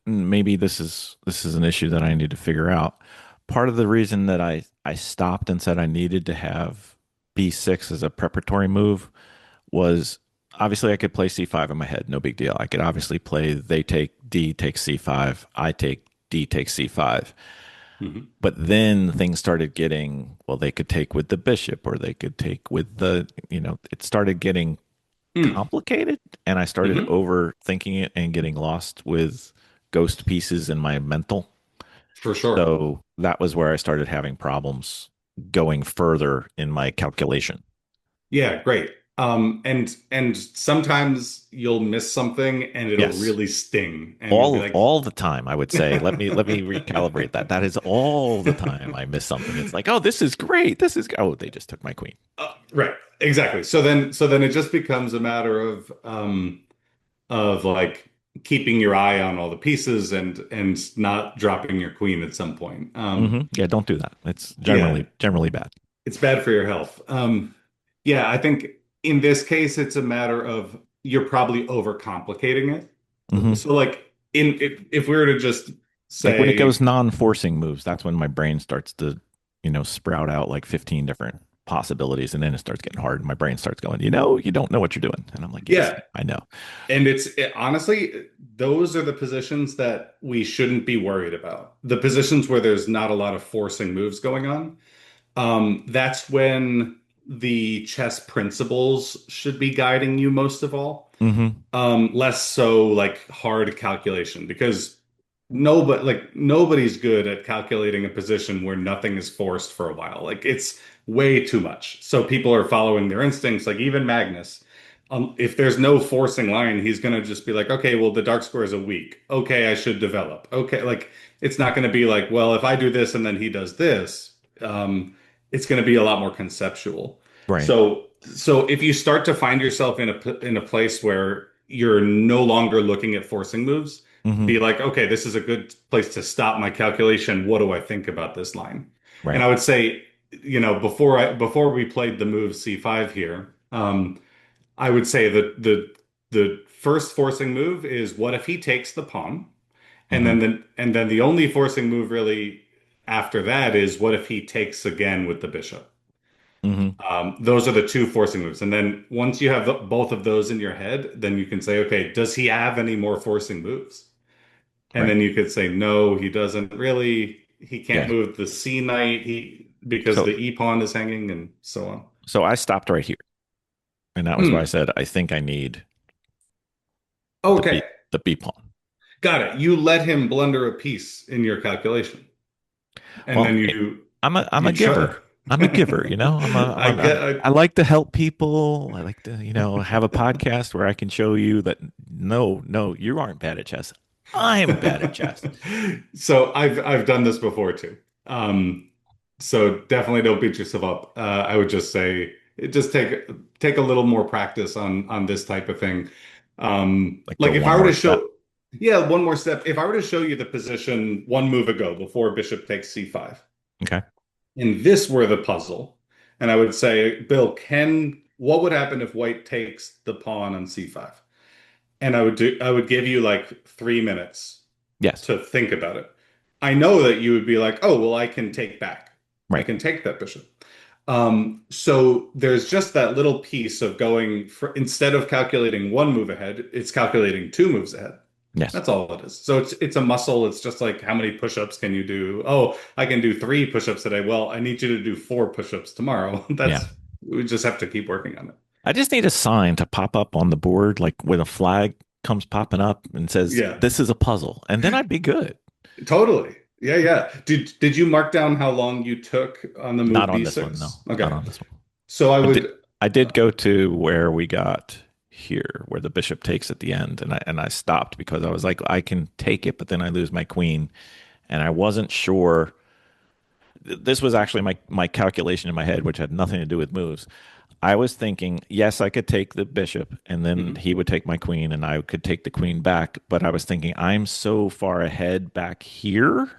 maybe this is an issue that I need to figure out. Part of the reason that I stopped and said I needed to have B6 as a preparatory move was obviously I could play C5 in my head, no big deal. I could obviously play they take D takes C5, I take D takes C5. Hmm. But then things started getting, well, they could take with the bishop or they could take with it started getting Mm. complicated and I started Hmm. overthinking it and getting lost with ghost pieces in my mental. For sure. So that was where I started having problems going further in my calculation. Yeah, great. And sometimes you'll miss something and it'll Yes. really sting, and you'll be like, All the time, I would say. Let me recalibrate that. That is all the time I miss something. It's like, oh, this is great. Oh, they just took my queen. right, exactly. So then it just becomes a matter of like keeping your eye on all the pieces and not dropping your queen at some point. Yeah, don't do that. It's Yeah, generally bad. it's bad for your health. Yeah, I think in this case it's a matter of you're probably overcomplicating it. Hmm. So like if we were to just Like when it goes say non-forcing moves, that's when my brain starts to, sprout out like 15 different. possibilities, and then it starts getting hard and my brain starts going, you don't know what you're doing. And I'm like, yes, Yeah. I know. And honestly, those are the positions that we shouldn't be worried about. The positions where there's not a lot of forcing moves going on. That's when the chess principles should be guiding you most of all. Hmm. Less so like hard calculation because nobody's good at calculating a position where nothing is forced for a while. Like it's way too much. So people are following their instincts. Like even Magnus, if there's no forcing line, he's gonna just be like, okay, well the dark square is a weak. Okay, I should develop. Okay, like it's not gonna be like, well, if I do this and then he does this, it's gonna be a lot more conceptual. Right. So if you start to find yourself in a place where you're no longer looking at forcing moves, Hmm. be like, okay, this is a good place to stop my calculation. What do I think about this line? And Right. I would say, before we played the move C5 here, I would say that the first forcing move is what if he takes the pawn? And Hmm. then the only forcing move really after that is what if he takes again with the bishop? Hmm. Those are the two forcing moves. And then once you have both of those in your head, then you can say, okay, does he have any more forcing moves? And Right. then you could say, no, he doesn't really. He can't Yeah. move the C knight because So, the E pawn is hanging and so on. so I stopped right here. And that was why I Hmm. said, I think I need the Okay, B, the B pawn. got it. You let him blunder a piece in your calculation, and Well, then you I'm a you giver. cho I'm a giver, I get. I like to help people. I like to, have a podcast where I can show you that no, you aren't bad at chess. I'm bad at chess. So I've done this before too. Um, so definitely don't beat yourself up. I would just say just take a little more practice on this type of thing. Like go Like if one I were more to step. show, yeah, one more step. If I were to show you the position one move ago before bishop takes c5, Okay. and this were the puzzle, and I would say, Bill, what would happen if white takes the pawn on c5? And I would give you like 3 minutes Yes. to think about it. I know that you would be like, oh, well, I can take back. I Right. can take that bishop. So there's just that little piece of going for instead of calculating one move ahead, it's calculating two moves ahead. Yes. That's all it is. So it's a muscle. It's just like how many push-ups can you do? Oh, I can do 3 push-ups today. Well, I need you to do 4 push-ups tomorrow. Yeah. We just have to keep working on it. I just need a sign to pop up on the board, like when a flag comes popping up and says, Yeah, this is a puzzle. And then I'd be good. totally. Yeah, yeah. Did you mark down how long you took on the Not move on this one. No, B6? not Okay. on this one. So I I did would I did go to where we got here, where the bishop takes at the end, and I stopped because I was like, I can take it, but then I lose my queen, and I wasn't sure. This was actually my calculation in my head, which had nothing to do with moves. I was thinking, yes, I could take the bishop, and then Mhm, he would take my queen, and I could take the queen back. But I was thinking, I'm so far ahead back here,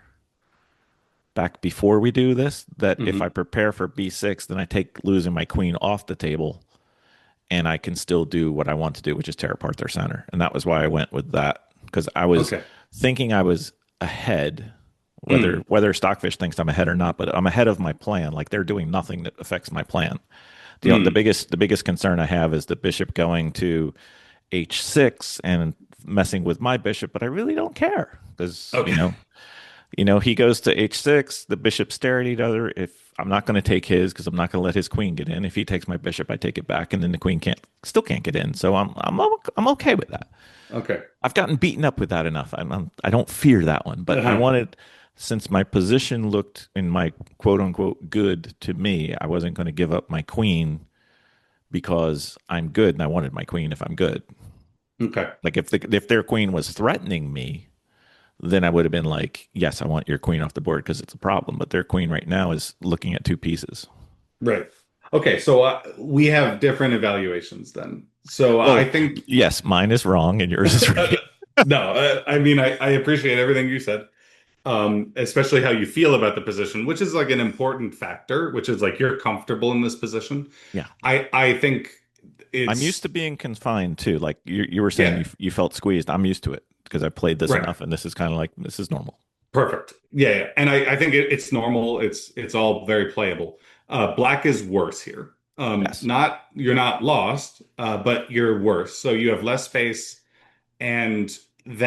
back before we do this, that if I mhm. prepare for b6, then I take losing my queen off the table and I can still do what I want to do, which is tear apart their center. And that was why I went with that because I was Okay. thinking I was ahead, Mm, whether Stockfish thinks I'm ahead or not, but I'm ahead of my plan. Like they're doing nothing that affects my plan. mm. The biggest concern I have is the bishop going to h6 and messing with my bishop, but I really don't care because Okay. he goes to h6, the bishops stare at each other. If I'm not going to take his because I'm not going to let his queen get in. If he takes my bishop, I take it back, and then the queen still can't get in. So I'm okay with that. Okay. I've gotten beaten up with that enough. I don't fear that one, but I Uh-huh. wanted, since my position looked in my quote unquote good to me, I wasn't going to give up my queen because I'm good, and I wanted my queen if I'm good. Okay. Like if their queen was threatening me, then I would have been like, yes, I want your queen off the board because it's a problem. But their queen right now is looking at two pieces. Right. Okay. So we have different evaluations then. So I Well, think yes, mine is wrong and yours is right. no. I mean, I appreciate everything you said, especially how you feel about the position, which is like an important factor, which is like you're comfortable in this position. Yeah. I think I'm used it's to being confined too. Like you were saying, yeah. you felt squeezed. I'm used to it because I played this Right. enough, and this is kind of like this is normal. Perfect. Yeah, yeah. And I think it's normal. It's all very playable. Black is worse here. Yes. Not you're not lost, but you're worse. So you have less space, and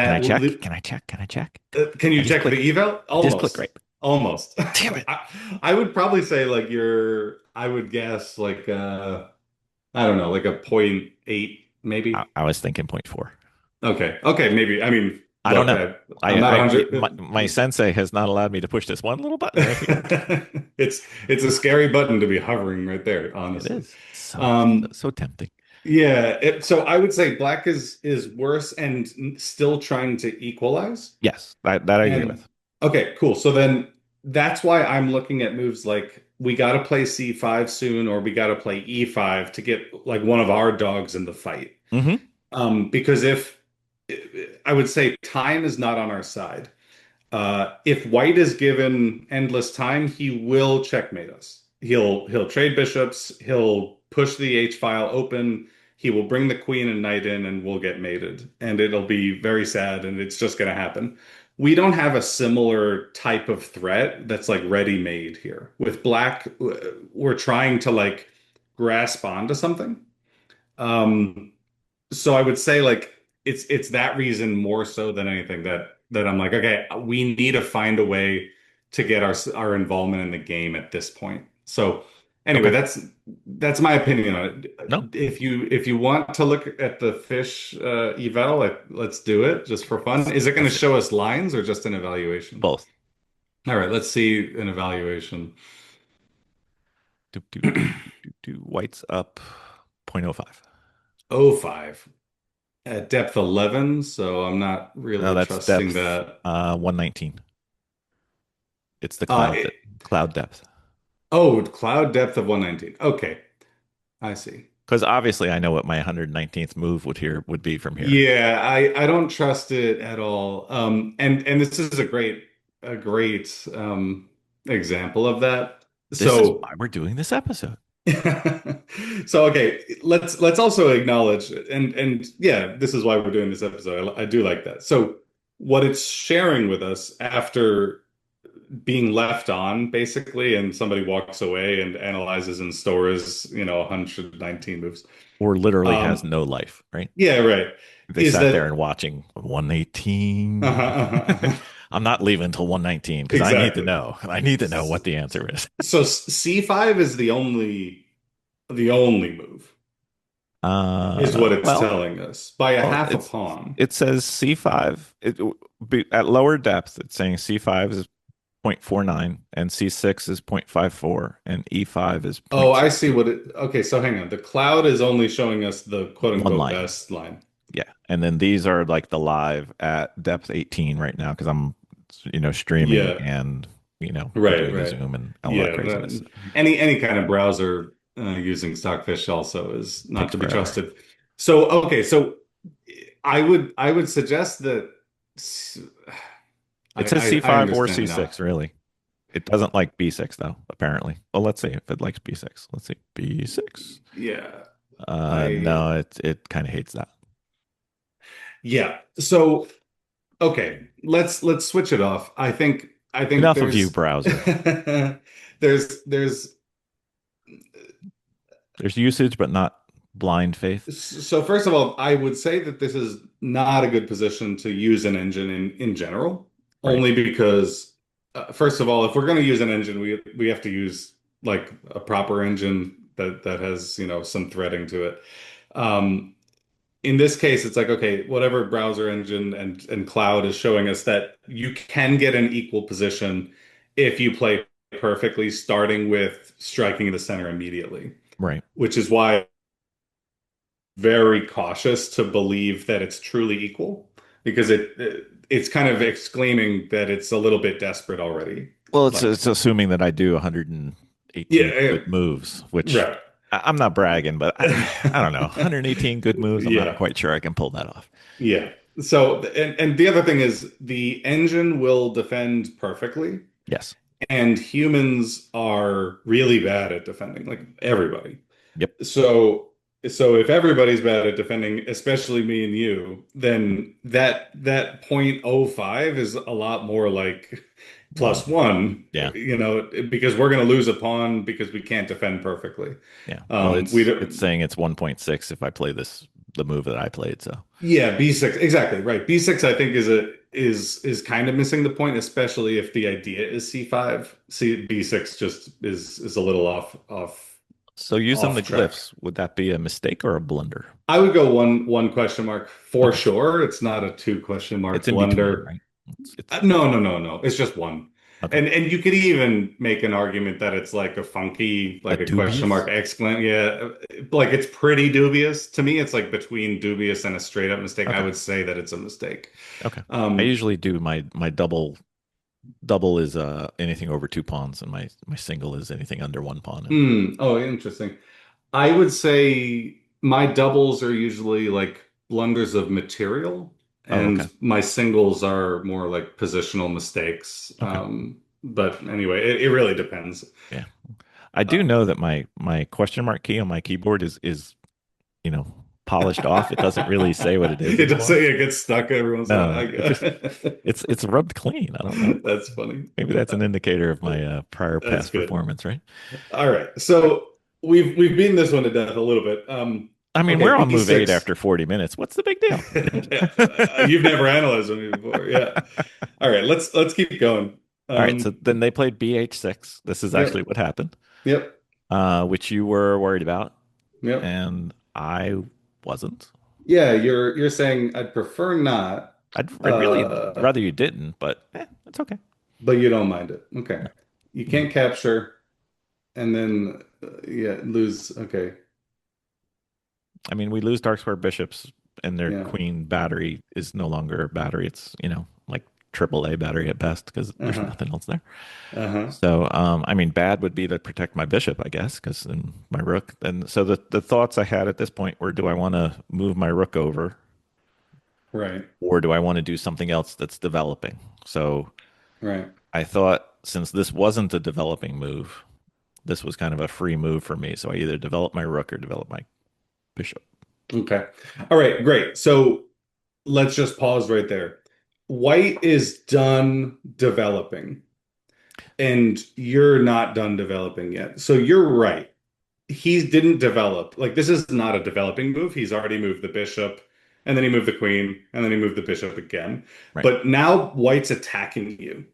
Can I that check? Can I check? Can I check? can I you just check the click. eval? I just click right. Almost. Damn it. I would probably say like I would guess like I don't know, like a point 0.8 maybe. I was thinking point 0.4. Okay, maybe. I mean, I don't look, know. I'm not My 100. sensei has not allowed me to push this one little button right here. It's a scary button to be hovering right there, It honestly. is so Um, so tempting. yeah, so I would say black is worse and still trying to equalize. Yes, that I agree And with. okay, cool. So then that's why I'm looking at moves like we got to play C5 soon, or we got to play E5 to get like one of our dogs in the fight. Hmm. Because if I would say time is not on our side. If white is given endless time, he will checkmate us. He'll trade bishops, he'll push the H file open, he will bring the queen and knight in, and we'll get mated. And it'll be very sad, and it's just going to happen. We don't have a similar type of threat that's like ready-made here. With black, we're trying to like grasp onto something. Um, so I would say like it's that reason more so than anything that I'm like, okay, we need to find a way to get our involvement in the game at this point. So anyway, Okay. that's my opinion on No, it. If you want to look at the fish eval, let's do it just for fun. Is it going to let's show us lines or just an evaluation? both. All right, let's see an evaluation. White's up 0.05. Oh, 5 at depth 11, so I'm not No, really that's trusting depth that. 119. It's the Uh, it, cloud depth. Oh, cloud depth of 119. Okay, I see. Because obviously I know what my 119th move would be from here. Yeah, I don't trust it at all. And this is a great example of that. This is So why we're doing this episode. so okay, let's also acknowledge and yeah, this is why we're doing this episode. I do like that. So what it's sharing with us after being left on basically, and somebody walks away and analyzes and stores 119 moves. Or literally has um no life, right? yeah, right. They Is sat there that and watching 118. uh-huh. I'm not leaving until 119 because I need to Exactly. know. I need to know what the answer is. So C5 is the only move is what it's Well, telling us by a well, half a pawn. it says C5. At lower depth, it's saying C5 is 0.49 and C6 is 0.54 and E5 is Oh, I see 0.62. what it okay, so hang on. The cloud is only showing us the quote One unquote line. best line. Yeah. And then these are like the live at depth 18 right now because I'm, streaming Yeah, and, we're right, doing a right. Zoom and all that Yeah, craziness. any kind of browser using Stockfish also is not Takes to be forever. trusted. So okay, so I would suggest that s- It says I C5 or understand now. C6, really. It doesn't like B6 though, apparently. Well, let's see if it likes B6. Let's see. B6. Yeah, I No, it kind of hates that. yeah. So okay, let's switch it off. I think Enough of you, there's browser. there's There's usage, but not blind faith. so first of all, I would say that this is not a good position to use an engine in general, Right. only because first of all, if we're going to use an engine, we have to use like a proper engine that has, some threading to it. Um, in this case, it's like, okay, whatever browser engine and cloud is showing us that you can get an equal position if you play perfectly, starting with striking the center immediately, Right. which is why I'm very cautious to believe that it's truly equal because it's kind of exclaiming that it's a little bit desperate already. Well, it's Like, it's assuming that I do 118 yeah, good moves, which right. I'm not bragging, but I don't know. 118 good moves. I'm not Yeah. quite sure I can pull that off. Yeah. So, and the other thing is the engine will defend perfectly. Yes. And humans are really bad at defending, like everybody. Yep. So if everybody's bad at defending, especially me and you, then that 0.05 is a lot more like +1, Yeah. because we're going to lose a pawn because we can't defend perfectly. Yeah. Well, We don't, it's saying it's 1.6 if I play the move that I played. So yeah, B6, exactly right. B6, I think is kind of missing the point, especially if the idea is C5. B6 just is a little so using the off track. glyphs, would that be a mistake or a blunder? I would go one question mark for Okay. sure. It's not a two question It's mark in between, blunder. right? It's No, no, no, no. It's just one. okay. And you could even make an argument that it's like a funky, A like a question dubious? mark exclamation. Yeah, like it's pretty dubious. To me, it's like between dubious and a straight up mistake. I Okay. would say that it's a mistake. Okay. I Um, usually do my double is anything over 2 pawns, and my single is anything under 1 pawn. And oh, interesting. I would say my doubles are usually like blunders of material, oh, okay. and my singles are more like positional mistakes. Okay. But anyway, it really depends. Yeah. I Uh, do know that my question mark key on my keyboard is you know polished off. It doesn't really say what it is it does anymore. say it gets stuck every once in a No, while. it just it's rubbed clean. I don't know. That's funny. Maybe that's an indicator of my prior That's past good. performance, right? All right. So we've beaten this one to death a little bit. I mean, Okay, we're on move 8 B6. after 40 minutes. What's the big deal? Yeah, you've never analyzed me before. Yeah. All right, let's keep going. All right, so then they played BH6. This is actually Yep, what happened, yep, which you were worried about, yep. and I wasn't. Yeah, you're saying I'd prefer not, I'd really uh, rather you didn't, but it's okay. but you don't mind it. Okay. No, You no. can't capture and then yeah, lose. Okay. I mean, we lose dark square bishops, and their Yeah. queen battery is no longer a battery. It's like triple A battery at best because there's Uh-huh. nothing else there. Uh-huh. So, I mean, bad would be to protect my bishop, I guess, because then my rook. And so the thoughts I had at this point were, do I want to move my rook over, Right. or do I want to do something else that's developing? So Right. I thought since this wasn't a developing move, this was kind of a free move for me. So I either develop my rook or develop my bishop. Okay. All right, great. So let's just pause right there. White is done developing, and you're not done developing yet. So you're right. He didn't develop. Like this is not a developing move. He's already moved the bishop, and then he moved the queen, and then he moved the bishop again. Right. But now White's attacking you.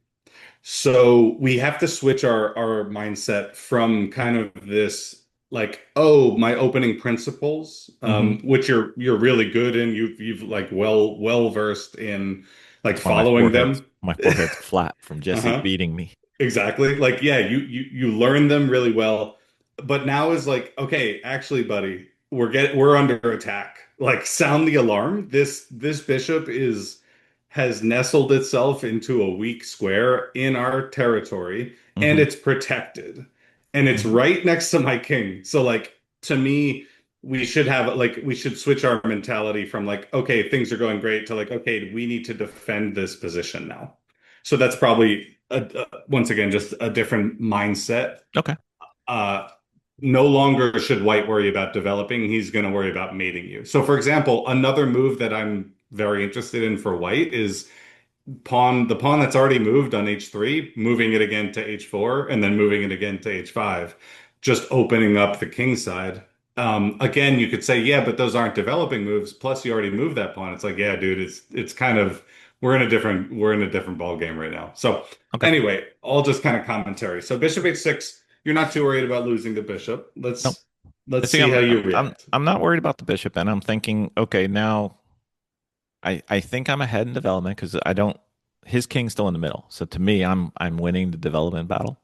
So we have to switch our mindset from kind of this like, oh, my opening principles, Mm-hmm. which you're really good in. You've like well versed in like That's why my following forehead's them. my forehead's flat from Jesse Uh-huh. beating me. Exactly. Like, yeah, you learn them really well, but now is like, okay, actually, buddy, we're under attack. Like, sound the alarm. This bishop has nestled itself into a weak square in our territory, and Mm-hmm. it's protected, and it's Mm-hmm. right next to my king. So, like, to me, we should switch our mentality from like, okay, things are going great to like, okay, we need to defend this position now. So that's probably once again just a different mindset. Okay. Uh, no longer should White worry about developing; he's going to worry about mating you. So, for example, another move that I'm very interested in for White is the pawn that's already moved on h3, moving it again to h4, and then moving it again to h5, just opening up the king side. Again, you could say, yeah, but those aren't developing moves. Plus, you already moved that pawn. It's like, yeah, dude, it's kind of we're in a different ball game right now. So Okay. anyway, all just kind of commentary. So bishop h6, you're not too worried about losing the bishop. No. Let's See, see how you I'm react. I'm not worried about the bishop, and I'm thinking, okay, now I think I'm ahead in development because I don't. His king's still in the middle, so to me, I'm winning the development battle.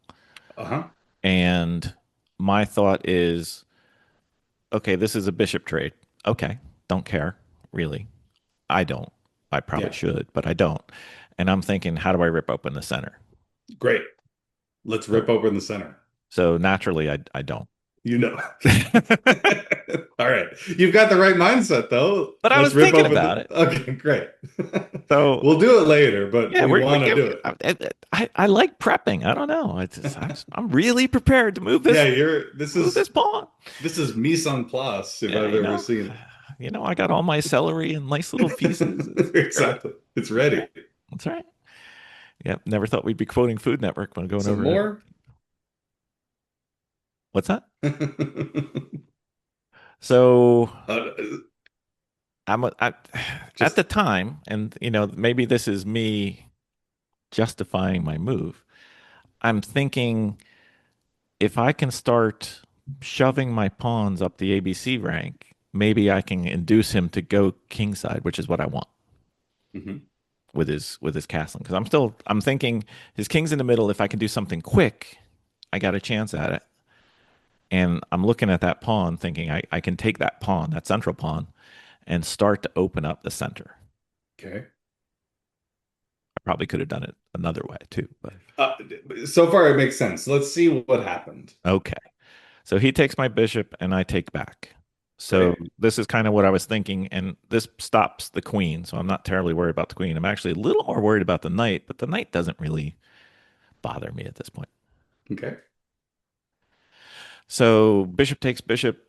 Uh-huh. And my thought is, okay, this is a bishop trade. Okay, don't care really. I don't. I probably Yeah, should, but I don't. And I'm thinking, how do I rip open the center? great. Let's So rip open the center. so naturally, I don't. You know. All right. You've got the right mindset, though. But I Let's was rip thinking open about the. it. Okay, great. So We'll do it later, but yeah, we we're want to do giving. it. I like prepping. I don't know. I'm really prepared to move Yeah, this this move this is pawn. mise en place if Yeah, I've ever seen it. I got all my celery in nice little pieces. It's great. Exactly. It's That's right. ready. That's right. Yep. Never thought we'd be quoting Food Network when going Some over it. more? What's that? So Uh, at just the time, and maybe this is me justifying my move. I'm thinking if I can start shoving my pawns up the ABC rank, maybe I can induce him to go kingside, which is what I want Mhm. with his castling. Because I'm thinking his king's in the middle. If I can do something quick, I got a chance at it. And I'm looking at that pawn, thinking I can take that pawn, that central pawn, and start to open up the center. Okay. I probably could have done it another way too, but Uh, so far, it makes sense. Let's see what happened. okay. So he takes my bishop and I take back. So Right? this is kind of what I was thinking, and this stops the queen. So I'm not terribly worried about the queen. I'm actually a little more worried about the knight, but the knight doesn't really bother me at this point. Okay. So bishop takes bishop.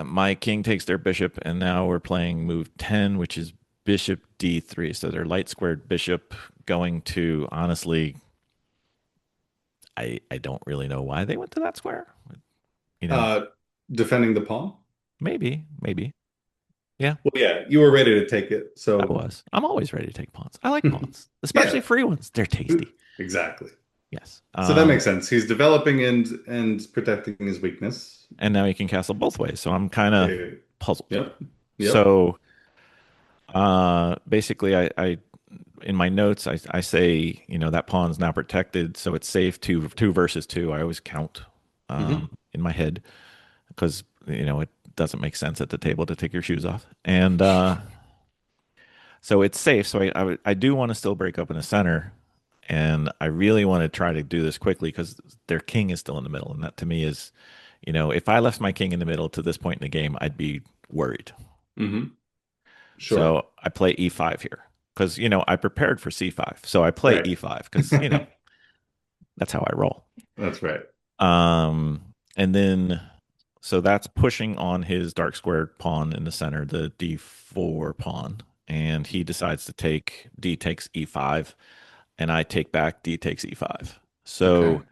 My king takes their bishop, and now we're playing move 10, which is bishop d3. So they're light squared bishop going to, honestly, I don't really know why they went to that square. You know, Uh, Defending the pawn? maybe. Yeah, Well, yeah, you were ready to take it. I So, was. I'm always ready to take pawns. I like pawns, yeah, especially free ones. They're tasty. exactly. Yes. So that makes sense. He's developing and protecting his weakness. And now he can castle both ways. So I'm kind of Uh, puzzled. Yep. Yep. So basically, I in my notes I say that pawn's now protected, so it's safe two versus two. I always count Hmm. in my head because it doesn't make sense at the table to take your shoes off, and so it's safe. So I do want to still break open the center, and I really want to try to do this quickly because their king is still in the middle, and that to me is, if I left my king in the middle to this point in the game, I'd be worried. Hmm. Sure. So I play e5 here because I prepared for c5, so I play Right. e5 because that's how I roll. That's right. And then so that's pushing on his dark squared pawn in the center, the d4 pawn, and he decides to take d takes e5, and I take back d takes e5. Okay. So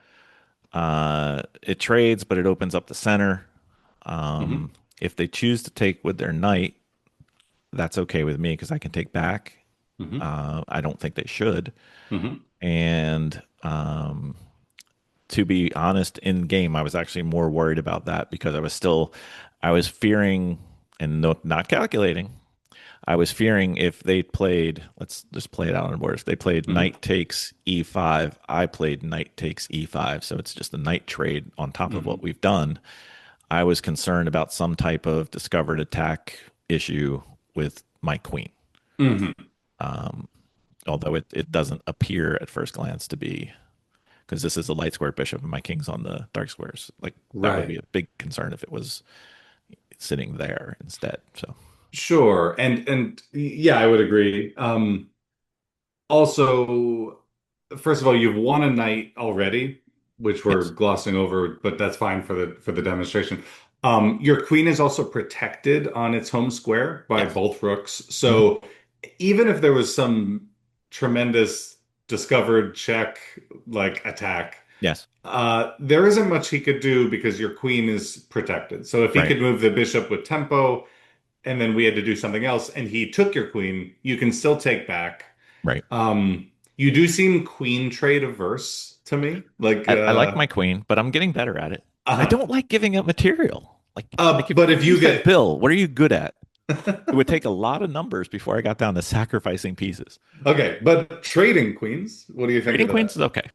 it trades, but it opens up the center. Hmm. If they choose to take with their knight, that's okay with me because I can take back. Hmm. I don't think they should. Hmm. And to be honest, in game, I was actually more worried about that because I was fearing and not calculating. I was fearing if they played, let's just play it out on the board. If they played Hmm. knight takes e5, I played knight takes e5. So it's just a knight trade on top of what Hmm. we've done. I was concerned about some type of discovered attack issue with my queen. Hmm. Um, Although it doesn't appear at first glance to be, because this is a light square bishop and my king's on the dark squares. Like that would be Right. a big concern if it was sitting there instead. So Sure. And yeah, I would agree. Also, first of all, you've won a night already, which we're yes, glossing over, but that's fine for the demonstration. Your queen is also protected on its home square by yes, both rooks. hmm So even if there was some tremendous discovered check like attack, yes, there isn't much he could do because your queen is protected. So if he right, could move the bishop with tempo, and then we had to do something else, and he took your queen, you can still take back. right. You do seem queen trade averse to me. Like, I like my queen, but I'm getting better at it. I uh, don't like giving up material. If but if you you said, get Bill, what are you good at? It would take a lot of numbers before I got down to sacrificing pieces. okay, but trading queens, what do you think Trading of queens that? is okay.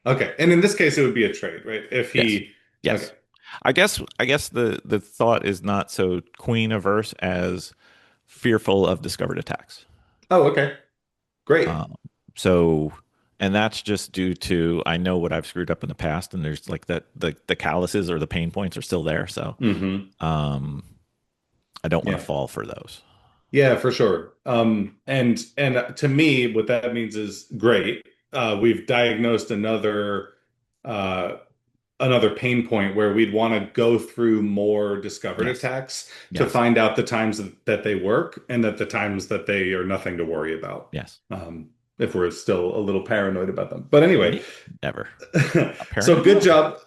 Okay, and in this case, it would be a trade, right? If Yes. he, okay, Yes. I guess the thought is not so queen averse as fearful of discovered attacks. oh, okay, great. Um, so and that's just due to I know what I've screwed up in the past, and there's like that the calluses or the pain points are still there. So Hmm. um I don't want to Yeah, fall for those. yeah, for sure. And to me, what that means is great. We've diagnosed uh another pain point where we'd want to go through more discovered Yes. attacks to Yes. find out the times that they work and that the times that they are nothing to worry about. Yes. Um, if we're still a little paranoid about them. But anyway, Me? Never. so Apparently not. good job.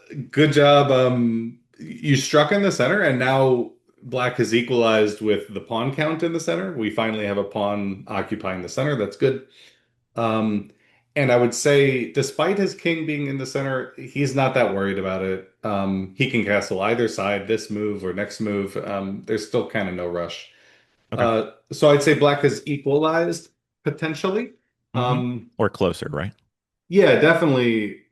You struck in the center, and now black has equalized with the pawn count in the center. We finally have a pawn occupying the center. That's good. Um, and I would say, despite his king being in the center, he's not that worried about it. He can castle either side, this move or next move. There's still kind of no rush. Okay. So I'd say black has equalized potentially. Hmm. Um, Or closer, right? yeah, definitely.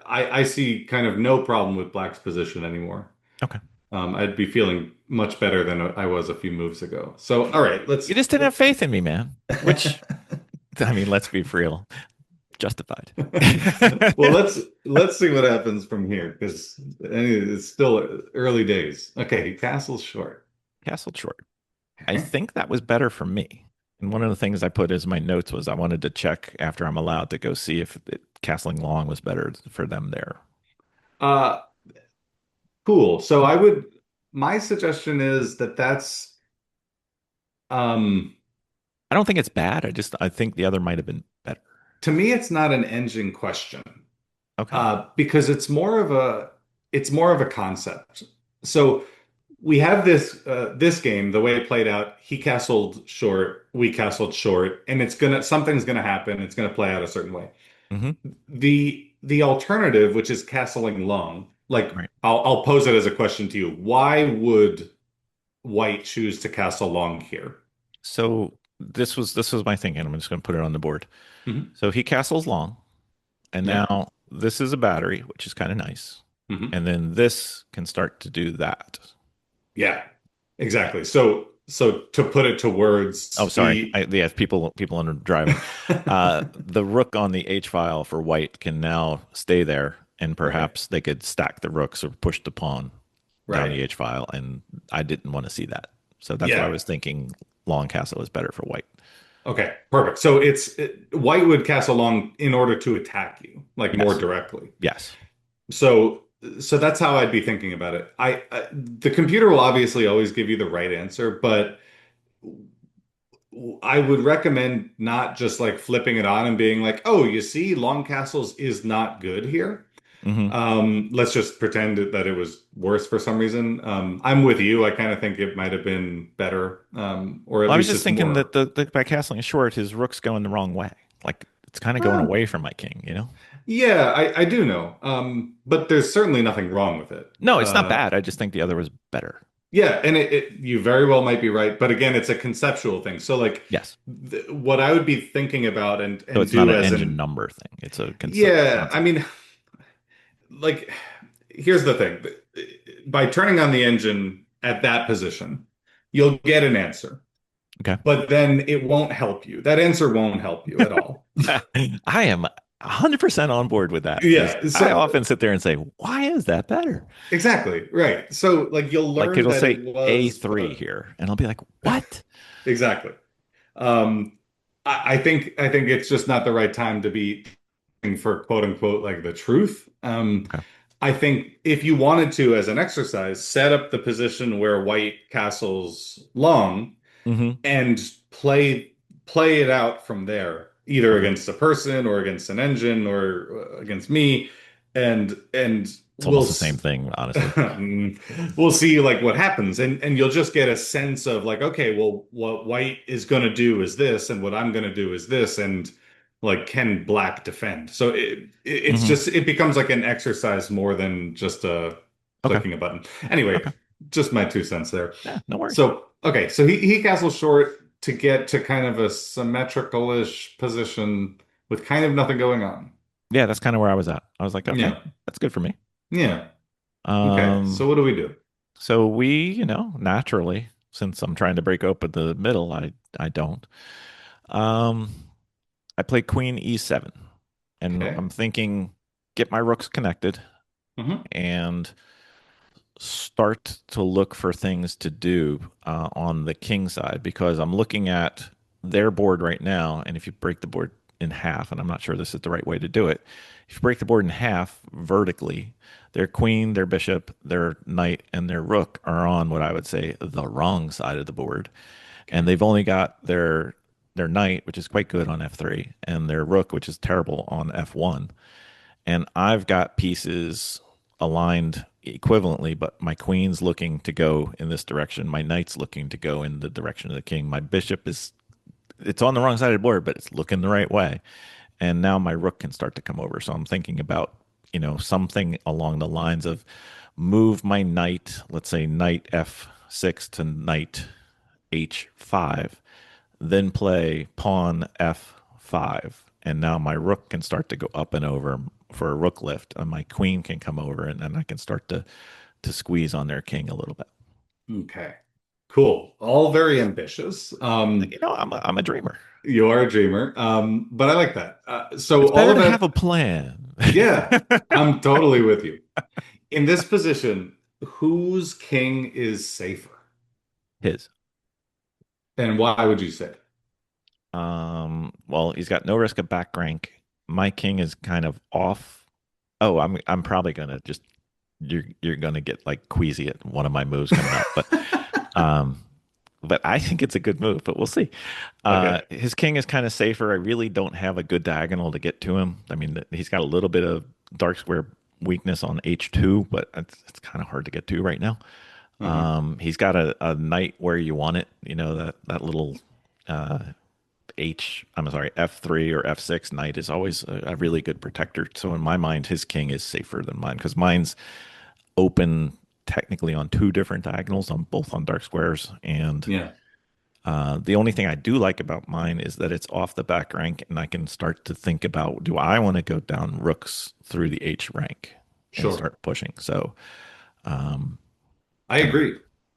I see kind of no problem with black's position anymore. Okay. I'd be feeling much better than I was a few moves ago. So, all right, You just didn't have faith in me, man. Which, I mean, let's be real. Justified. well, let's see what happens from here because it's still early days. Okay, castle's short. Castled short. I think that was better for me. And one of the things I put as my notes was I wanted to check after I'm allowed to go see if castling long was better for them there. Uh, cool. So my suggestion is that that's um I don't think it's bad. I think the other might have been better. to me it's not an engine question. Okay. Because it's more of a concept. So we have this game, the way it played out, he castled short, we castled short, and something's gonna happen, it's gonna play out a certain way. Hmm. The alternative, which is castling long, like Right. I'll pose it as a question to you. Why would white choose to castle long here? So this was my thinking. I'm just going to put it on the board. Hmm. So he castles long, and Yeah. now this is a battery, which is kind of nice. Hmm. And then this can start to do that. Yeah, exactly. So to put it to words, Oh, sorry. Yeah, people under driving. The rook on the H file for white can now stay there, and right, perhaps they could stack the rooks or push the pawn down right. the H file, and I didn't want to see that. So that's why I Yeah. was thinking long castle is better for white. Okay, perfect. So white would castle long in order to attack you, like more Yes. directly. Yes. So so that's how I'd be thinking about it. The computer will obviously always give you the right answer, but I would recommend not just like flipping it on and being like, "Oh, you see, long castles is not good here." Hmm. Let's just pretend that it was worse for some reason. I'm with you. I kind of think it might have been better, or at Well, I was least just it's thinking that more. by castling short, his rook's going the wrong way. Like it's kind of going uh, away from my king, you know? Yeah, I do know. But there's certainly nothing wrong with it. No, it's not bad. I just think the other was better. Yeah, and you very well might be right, but again, it's a conceptual thing. So like Yes. what I would be thinking about So and it's not do an as engine an number thing. It's a yeah, I concept. mean, like here's the thing. By turning on the engine at that position, you'll get an answer, Okay. but then it won't help you. That answer won't help you at all. I am 100% on board with that because Yeah, I so often sit there and say, why is that better? exactly, right. So like you'll Like learn it'll that it say was A3 here, and I'll be like, what? exactly. Um, I think it's just not the right time to be for quote unquote like the truth. Okay. I think if you wanted to, as an exercise, set up the position where white castles long Hmm. and play it out from there, either Okay. against a person or against an engine or against me, and It's almost the same thing, honestly. we'll see like what happens, and you'll just get a sense of like, okay, well, what white is going to do is this, and what I'm going to do is this, and like, can black defend? So it's Hmm. just it becomes like an exercise more than just a Okay. clicking a button. Anyway, Okay. just my 2 cents there. Yeah, no worries. So, okay, so he castles short to get to kind of a symmetrical-ish position with kind of nothing going on. Yeah, that's kind of where I was at. I was like, okay, Yeah. that's good for me. Yeah. Okay. So Um, what do we do? so naturally, since I'm trying to break open the middle, I don't. Um, I play Queen E7, and Okay. I'm thinking get my rooks connected Hmm. and start to look for things to do on the king side because I'm looking at their board right now. And if you break the board in half, and I'm not sure this is the right way to do it, if you break the board in half vertically, their queen, their bishop, their knight, and their rook are on what I would say the wrong side of the board. And Okay. they've only got their their knight, which is quite good on f3, and their rook, which is terrible on f1. And I've got pieces aligned equivalently, but my queen's looking to go in this direction. My knight's looking to go in the direction of the king. My bishop is it's on the wrong side of the board, but it's looking the right way. And now my rook can start to come over. So I'm thinking about, something along the lines of move my knight, let's say knight f6 to knight h5, then play pawn f5. And now my rook can start to go up and over for a rook lift, and my queen can come over, and then I can start to squeeze on their king a little bit. Okay. Cool. All very ambitious. I'm a dreamer. You are a dreamer. But I like that. So It's all better of to that, have a plan. yeah, I'm totally with you. In this position, whose king is safer? His. And why would you say? Well, he's got no risk of back rank. My king is kind of off. Oh, I'm probably gonna just you're gonna get like queasy at one of my moves coming up, um, but I think it's a good move. But we'll see. Okay. His king is kind of safer. I really don't have a good diagonal to get to him. I mean, he's got a little bit of dark square weakness on h2, but it's kind of hard to get to right now. Uh-huh. He's got a knight where you want it. That little uh, I'm sorry, f3 or f6 knight is always a really good protector. So in my mind, his king is safer than mine because mine's open technically on two different diagonals, on both on dark squares. And Yeah. the only thing I do like about mine is that it's off the back rank, and I can start to think about, do I want to go down rooks through the H rank and Sure. start pushing? So, um, I agree.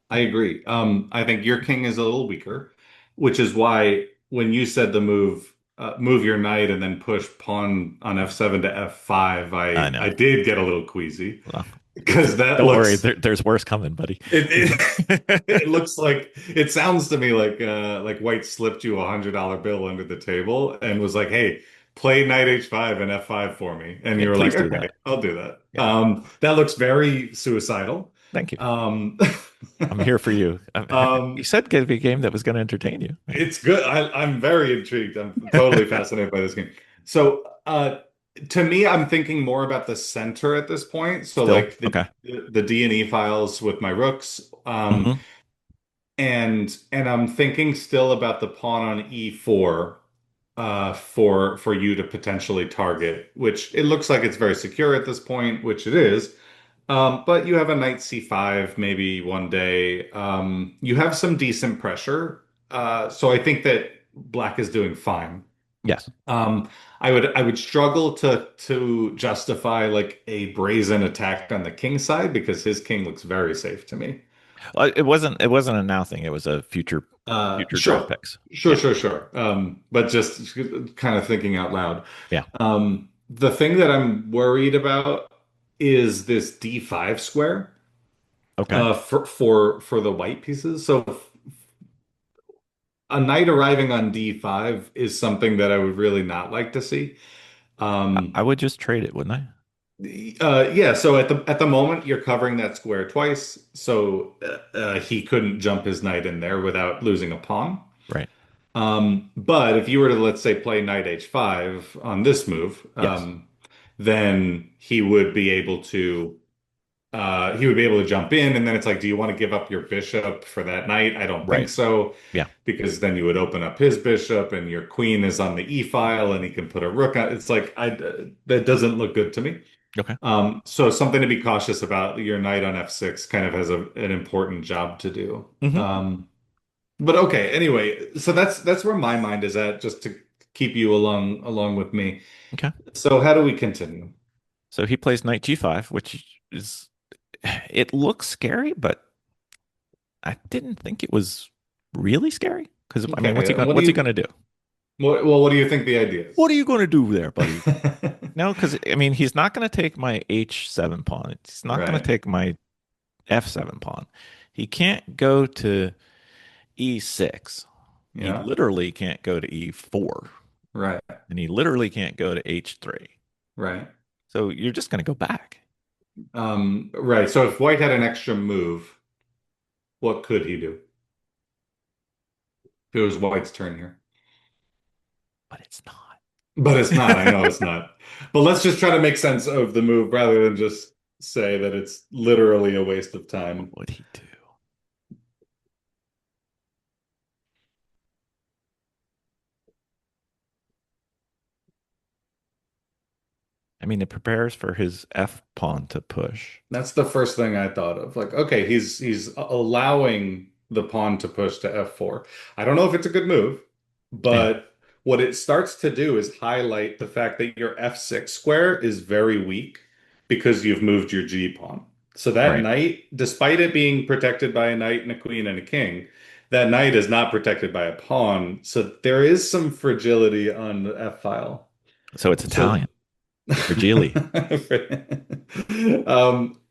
I agree. I think your king is a little weaker, which is why when you said the move your knight and then push pawn on f7 to f5, I I know. did get a little queasy Well, because that don't worry, looks there's worse coming, buddy. it looks like it sounds to me like White slipped you $100 bill under the table and was like, "Hey, play knight h5 and f5 for me," and Yeah, you were like, please do "Okay, that. I'll do that." Yeah, That looks very suicidal. thank you. Um, I'm here for you. You um, said it'd be a game that was going to entertain you. it's good. I'm very intrigued. I'm totally fascinated by this game. So, to me, I'm thinking more about the center at this point. So, Still, like okay. the D&E files with my rooks. Hmm. And I'm thinking still about the pawn on e4 for you to potentially target, which it looks like it's very secure at this point, which it is. But you have a knight c5 maybe one day. You have some decent pressure. So I think that black is doing fine. Yes. Um, I would struggle to justify like a brazen attack on the king side because his king looks very safe to me. Well, it wasn't a now thing. It was a future draft Sure, picks. sure, Yeah. sure, sure. But just kind of thinking out loud. Yeah. The thing that I'm worried about is this D5 square Okay. for the white pieces. So a knight arriving on D5 is something that I would really not like to see. I would just trade it, wouldn't I? Yeah, so at the moment you're covering that square twice, so he couldn't jump his knight in there without losing a pawn. Right. But if you were to, let's say, play knight h5 on this move, Yes. then he would be able to jump in, and then it's like, do you want to give up your bishop for that knight? I don't think Right. so, Yeah. because then you would open up his bishop, and your queen is on the e file, and he can put a rook on. It's like that doesn't look good to me. Okay. So something to be cautious about. Your knight on f6 kind of has an important job to do. Hmm. But okay, anyway, so that's where my mind is at, just to keep you along with me. Okay. So how do we continue? So he plays knight g5, which is it looks scary, but I didn't think it was really scary. Because I mean, Okay, what's he gonna do? what do you think the idea is? What are you gonna do there, buddy? No, because I mean, he's not gonna take my h7 pawn. He's not gonna Right. take my f7 pawn. He can't go to e6. He Yeah. literally can't go to e4, Right. and he literally can't go to h3. Right. So you're just gonna go back. Right. So if White had an extra move, what could he do? If it was White's turn here. but it's not. But it's not. I know it's not. But let's just try to make sense of the move rather than just say that it's literally a waste of What time. would he do? I mean, it prepares for his F pawn to push. That's the first thing I thought of. Like, okay, he's allowing the pawn to push to f4. I don't know if it's a good move, Yeah, but what it starts to do is highlight the fact that your f6 square is very weak because you've moved your g pawn. So that right. knight, despite it being protected by a knight and a queen and a king, that knight is not protected by a pawn. So there is some fragility on the f file. So it's So Italian. Fragile.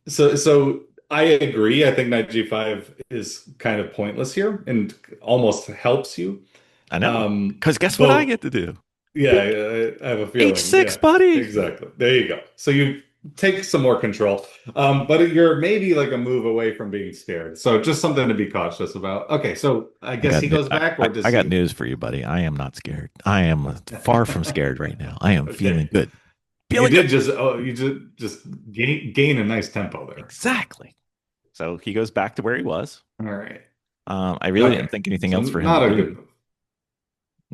so I agree. I think knight g5 is kind of pointless here and almost helps you. I know. Because guess what I But get to do? yeah, I have a feeling. H6, Yeah, buddy. exactly. There you go. So you take some more control. But you're maybe like a move away from being scared. So just something to be cautious about. Okay, so I I guess got he goes back, or I does got he? news for you, buddy. I am not scared. I am far from scared right now. I am Okay. feeling good. You Feeling good. did just you just gain a nice tempo there. Exactly. So he goes back to where he was. All right. I really didn't Okay. think anything So else for him to not a good do, move.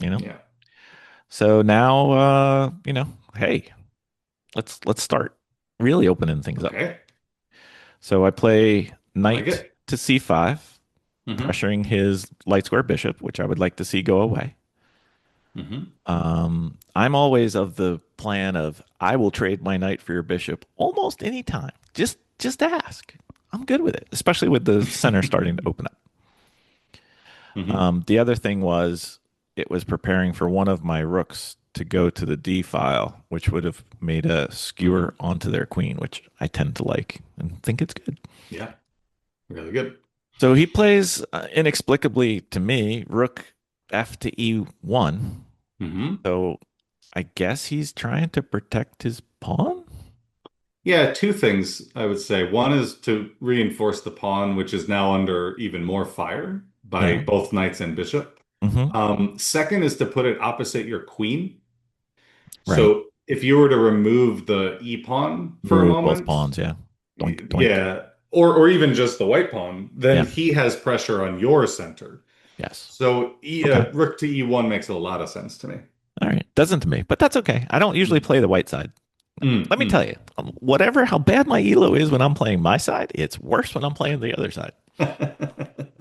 you know? Yeah. So now hey, let's start really opening things up. Okay. So I play I like knight it. to c5, Mm-hmm. pressuring his light square bishop, which I would like to see go away. Mm-hmm. I'm always of the plan of I will trade my knight for your bishop almost any time. Just ask. I'm good with it, especially with the center starting to open up. Mm-hmm. The other thing was it was preparing for one of my rooks to go to the D file, which would have made a Mm-hmm. skewer onto their queen, which I tend to like and think it's good. Yeah. Really good. So he plays inexplicably to me rook f to e1. Mm-hmm. So I guess he's trying to protect his pawn. Yeah, two things I would say. One is to reinforce the pawn, which is now under even more fire by Yeah. both knights and bishop. Hmm. Second is to put it opposite your queen. Right. So if you were to remove the e pawn for a Remove both moment, pawns. Yeah. Doink, doink. yeah, or even just the white pawn, then Yeah. he has pressure on your center. Yes. So Okay. rook to e1 makes a lot of sense to me. All right. Doesn't to me, but that's okay. I don't usually Mm. play the white side. Let me tell Mm, you, whatever how bad my elo is when I'm playing my side, it's worse when I'm playing the other side. mm.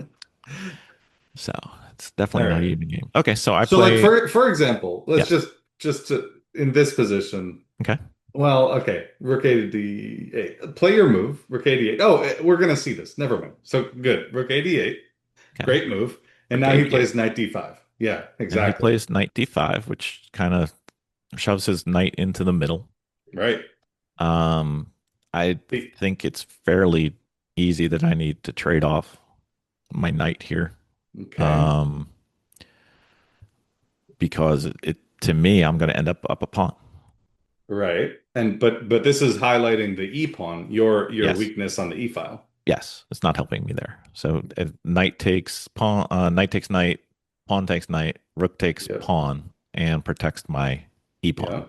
So it's All definitely not an right. even game. Okay, so I So like play. for example, let's Yes. just to, in this position. Okay. Well, okay, rook a to d8. Play your move, rook a d8. Oh, we're gonna see this. Never mind. So good. Rook a d8. Okay. Great move. And now Okay. he Yeah. plays knight d5. Yeah, And he exactly. plays knight d5, which kind of shoves his knight into the middle. Right. Um, I The- think it's fairly easy that I need to trade off my knight here. Okay. Um, because it to me, I'm going to end up a pawn. Right. And but this is highlighting the e pawn, your Yes. weakness on the e file. Yes, it's not helping me there. So if knight takes pawn, knight takes knight, pawn takes knight, rook takes Yep. pawn, and protects my e pawn. Yeah.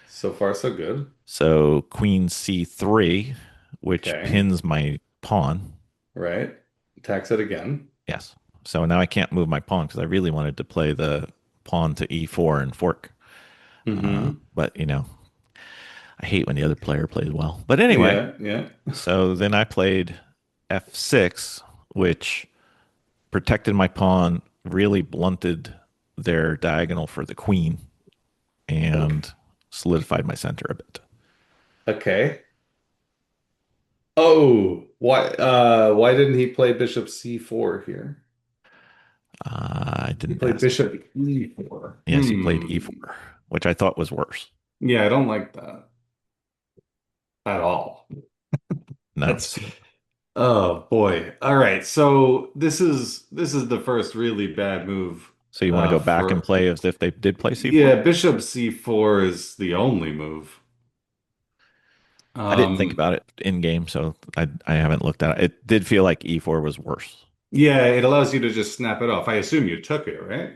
So far, so good. So queen c3, which Okay. pins my pawn. Right. Attacks it again. Yes. So now I can't move my pawn because I really wanted to play the pawn to e4 and fork. Mm-hmm. But I hate when the other player plays well. But anyway, Yeah, yeah. so then I played f6, which protected my pawn, really blunted their diagonal for the queen, Okay. and solidified my center a bit. Okay. Oh, why didn't he play bishop c4 here? I He didn't played ask. bishop e4. Yes, he played e4, which I thought was worse. Yeah, I don't like that at all. No. That's oh boy. All right. So this is the first really bad move So you want to go back and for play as if they did play c4? yeah, bishop c4 is the only move. I didn't think Um about it in game, so I haven't looked at it. It did feel like e4 was worse. yeah, it allows you to just snap it off. I assume you took it, right?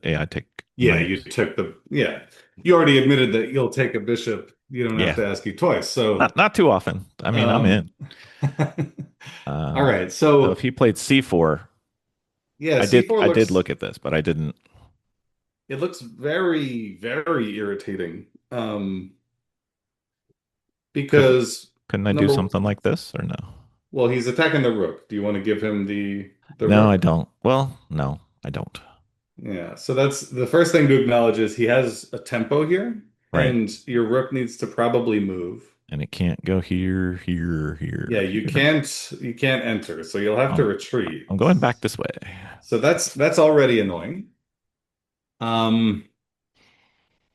Yeah, I take Yeah, you took the yeah. You already admitted that you'll take a bishop. You don't have Yeah, to ask you twice. So, not too often. I mean, I'm in. um, all Uh, right. so if So he played c4, yeah, I C4 did looks look at this, but I didn't. it looks very, very irritating. Couldn't Because couldn't I do number something like this or no? well, he's attacking the rook. Do you want to give him the No, I rook? don't. Well, no, I don't. Yeah. So that's the first thing to acknowledge is he has a tempo here, Right. and your rook needs to probably move. And it can't go here, here, Yeah, here, here. you can't enter, so you'll have to I'm retreat. I'm going back this way. So that's already annoying. Um,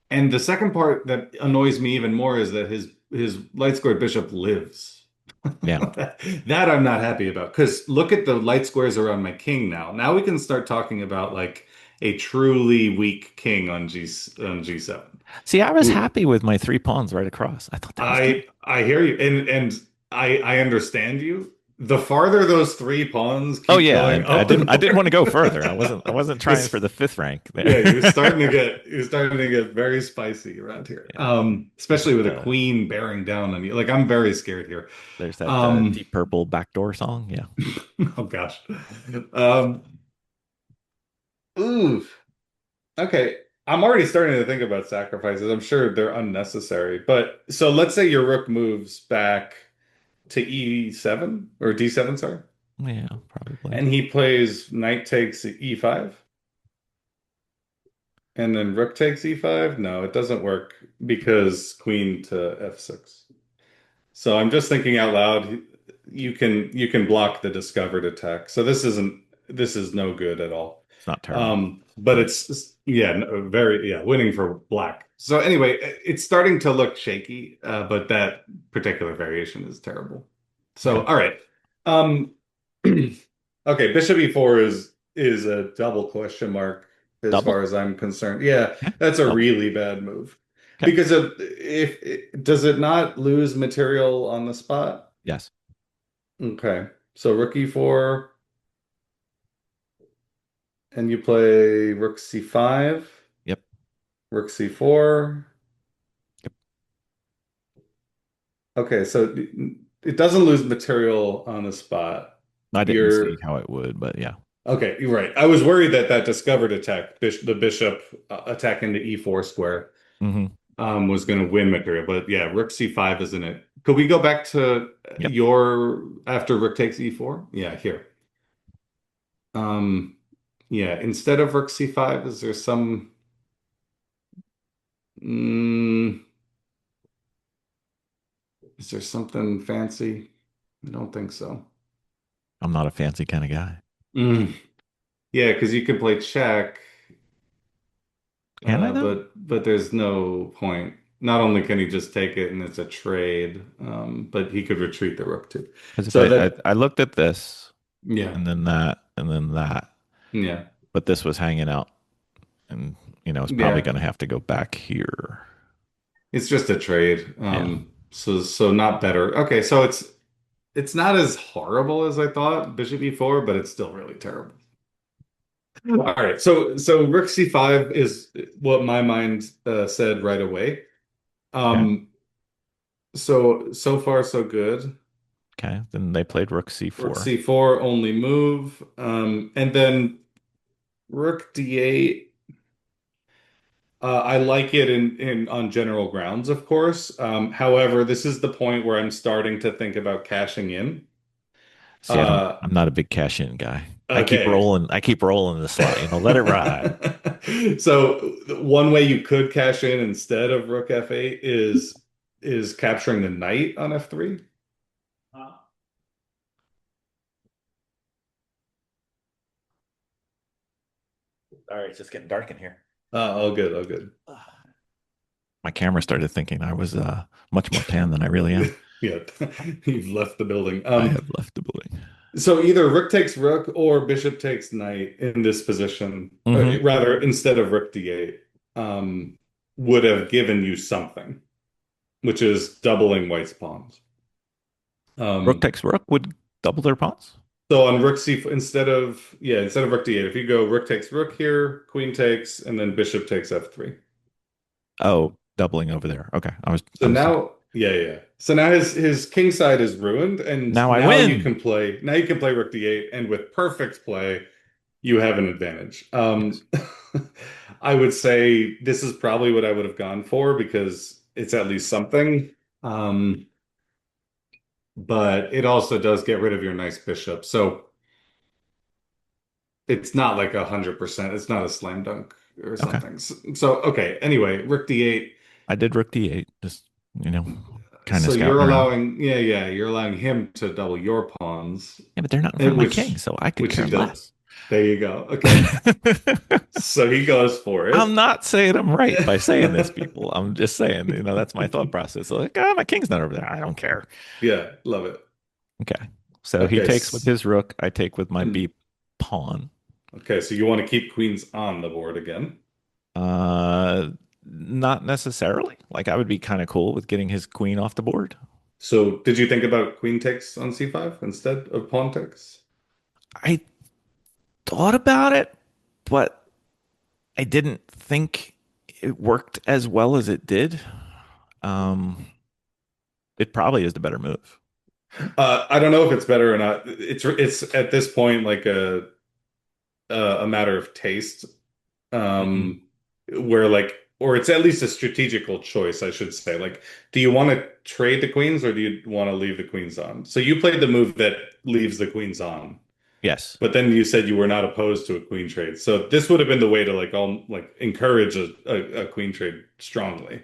and the second part that annoys me even more is that his light squared bishop lives. Yeah. That I'm not happy about because look at the light squares around my king now. Now we can start talking about like a truly weak king on G7. See, I was Ooh. happy with my three pawns right across. I thought that was good. I hear you and I understand you. The farther those three pawns Oh keep yeah, going I up the didn't want to board, go further. I wasn't trying it's for the fifth rank yeah, there. you're starting to get very spicy around here. Yeah. There's Especially with a that queen bearing down on you. Like I'm very scared here. there's that Um, Deep Purple backdoor song. Yeah. oh gosh. Um, ooh. Okay. I'm already starting to think about sacrifices. I'm sure they're unnecessary. But so let's say your rook moves back to E7 or D7, sorry. Yeah, probably. And he plays knight takes E5 and then rook takes E5. No, it doesn't work because queen to F6. So I'm just thinking out loud. You can block the discovered attack. So this is no good at all. It's not terrible. But Right. it's yeah, very yeah, winning for black. So anyway, it's starting to look shaky, but that particular variation is terrible. Okay. So all right. Um okay, bishop e4 is a double question mark as Double? far as I'm concerned. Yeah, Okay. that's a Double. really bad move. Okay. Because of if does it not lose material on the spot? Yes. Okay. So rook e4 and you play rook c5, Yep. rook c4. Yep. Okay, so it doesn't lose material on the spot. I didn't see You're how it would, but yeah. okay, you're right. I was worried that that discovered attack, the bishop attacking the e4 square, Hmm. was going to win material. But yeah, rook c5 isn't it? Could we go back to Yep. your after rook takes e4? Yeah, here. Um, yeah, instead of rook c5, is there some mm, is there something fancy? I don't think so. I'm not a fancy kind of guy. Mm. Yeah, because you could play check, Can I though? but there's no point. Not only can he just take it and it's a trade, but he could retreat the rook too. Because if So that I looked at this yeah, and then that and then that, yeah, but this was hanging out, and it's probably yeah. going to have to go back here. It's just a trade. Yeah. So not better. Okay, so it's not as horrible as I thought, bishop e4, but it's still really terrible. All right, so rook c5 is what my mind said right away. Okay. Um, so far so good. Okay. Then they played rook Rook c4. c4 only move, and then rook d8. I like it in on general grounds, of course. However, this is the point where I'm starting to think about cashing in. See, Uh, I'm not a big cash in guy. okay. I keep rolling the slot, let it ride. So one way you could cash in instead of rook f8 is capturing the knight on f3. All right, it's just getting dark in here. Oh, good, oh, good. My camera started thinking I was much more tan than I really am. Yeah, you've left the building. I have left the building. So either rook takes rook or bishop takes knight in this position, Hmm. rather instead of rook d8, would have given you something, which is doubling white's pawns. Rook Um, takes rook would double their pawns. So on rook c instead of rook d8, if you go rook takes rook here, queen takes, and then bishop takes f3. Oh, doubling over there. Okay. So I was thinking. now, yeah, yeah. So now his king side is ruined, and Now I win. now you can play rook d8, and with perfect play, you have an advantage. Yes. I would say this is probably what I would have gone for because it's at least something. Um, but it also does get rid of your nice bishop. So it's not like 100%. It's not a slam dunk or Okay. something. So okay. Anyway, rook d8. I did rook d8, just, you know, kind of So you're scouting around. allowing, yeah, yeah, you're allowing him to double your pawns, Yeah, but they're not in front of my king, which so I could which care he does. less. There you go. Okay. So he goes for I'm it. not saying I'm right by saying this, people. I'm just saying, that's my thought process. So like, my king's not over there. I don't care. Yeah, love it. Okay. So he Okay. takes with his rook. I take with my And B pawn. okay, so you want to keep queens on the board again. Uh, Not necessarily. Like I would be kind of cool with getting his queen off the board. So did you think about queen takes on c5 instead of pawn takes? I thought about it, but I didn't think it worked as well as it did. Um, it probably is the better move. I don't know if it's better or not. It's at this point like a matter of taste. Hmm. Where like or it's at least a strategical choice, I should say. Like, do you want to trade the queens or do you want to leave the queens on? So you played the move that leaves the queens on, Yes. but then you said you were not opposed to a queen trade. So this would have been the way to like all like encourage a queen trade strongly.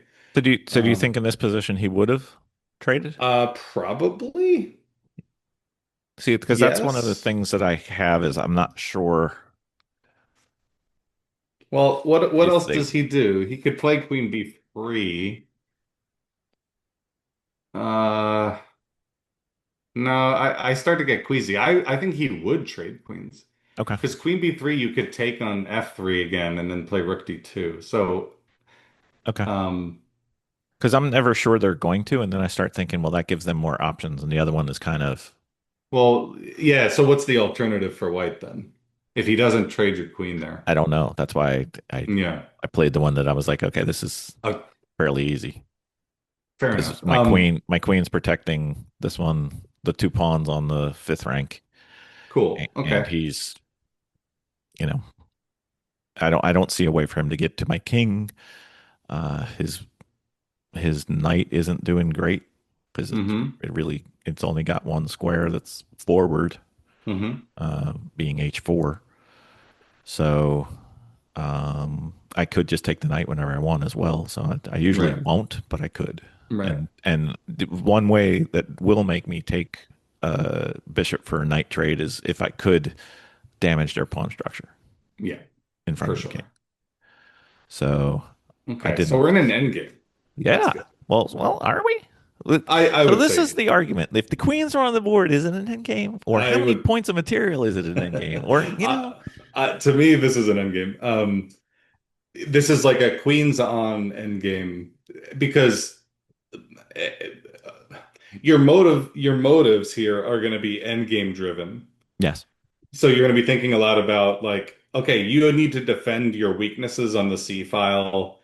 So do you Um, think in this position he would have traded? Probably See, because that's one of the yes. things that I have is I'm not sure Well, what if else they. does he do? He could play queen b3. Uh, no, I start to get queasy. I think he would trade queens. Okay. Because queen b3 you could take on f3 again and then play rook d2. So Okay. um Because I'm never sure they're going to, and then I start thinking, well, that gives them more options, and the other one is kind of. well yeah, so what's the alternative for white then? If he doesn't trade your queen there. I don't know. That's why I Yeah. I played the one that I was like, okay, this is Uh, fairly easy Fair because enough. my queen's protecting this one, the two pawns on the fifth rank, Cool. and Okay. he's, you know, I don't see a way for him to get to my king. His knight isn't doing great because Mm-hmm. it's only got one square that's forward, Mm-hmm. being h4. So I could just take the knight whenever I want as well. So I usually Right. won't, but I could. Right. And one way that will make me take bishop for a knight trade is if I could damage their pawn structure Yeah, in front for of the king. sure. So I Okay, so didn't. we're in an end game. That's Yeah. good. Well, are we? I So would this is say the argument. If the queens are on the board, is it an end game? Or I how many would points of material is it an end game? Or, to me this is an end game. This is like a queens on end game because eh, your motives here are going to be end game driven. yes, So you're going to be thinking a lot about like, okay, you need to defend your weaknesses on the C file.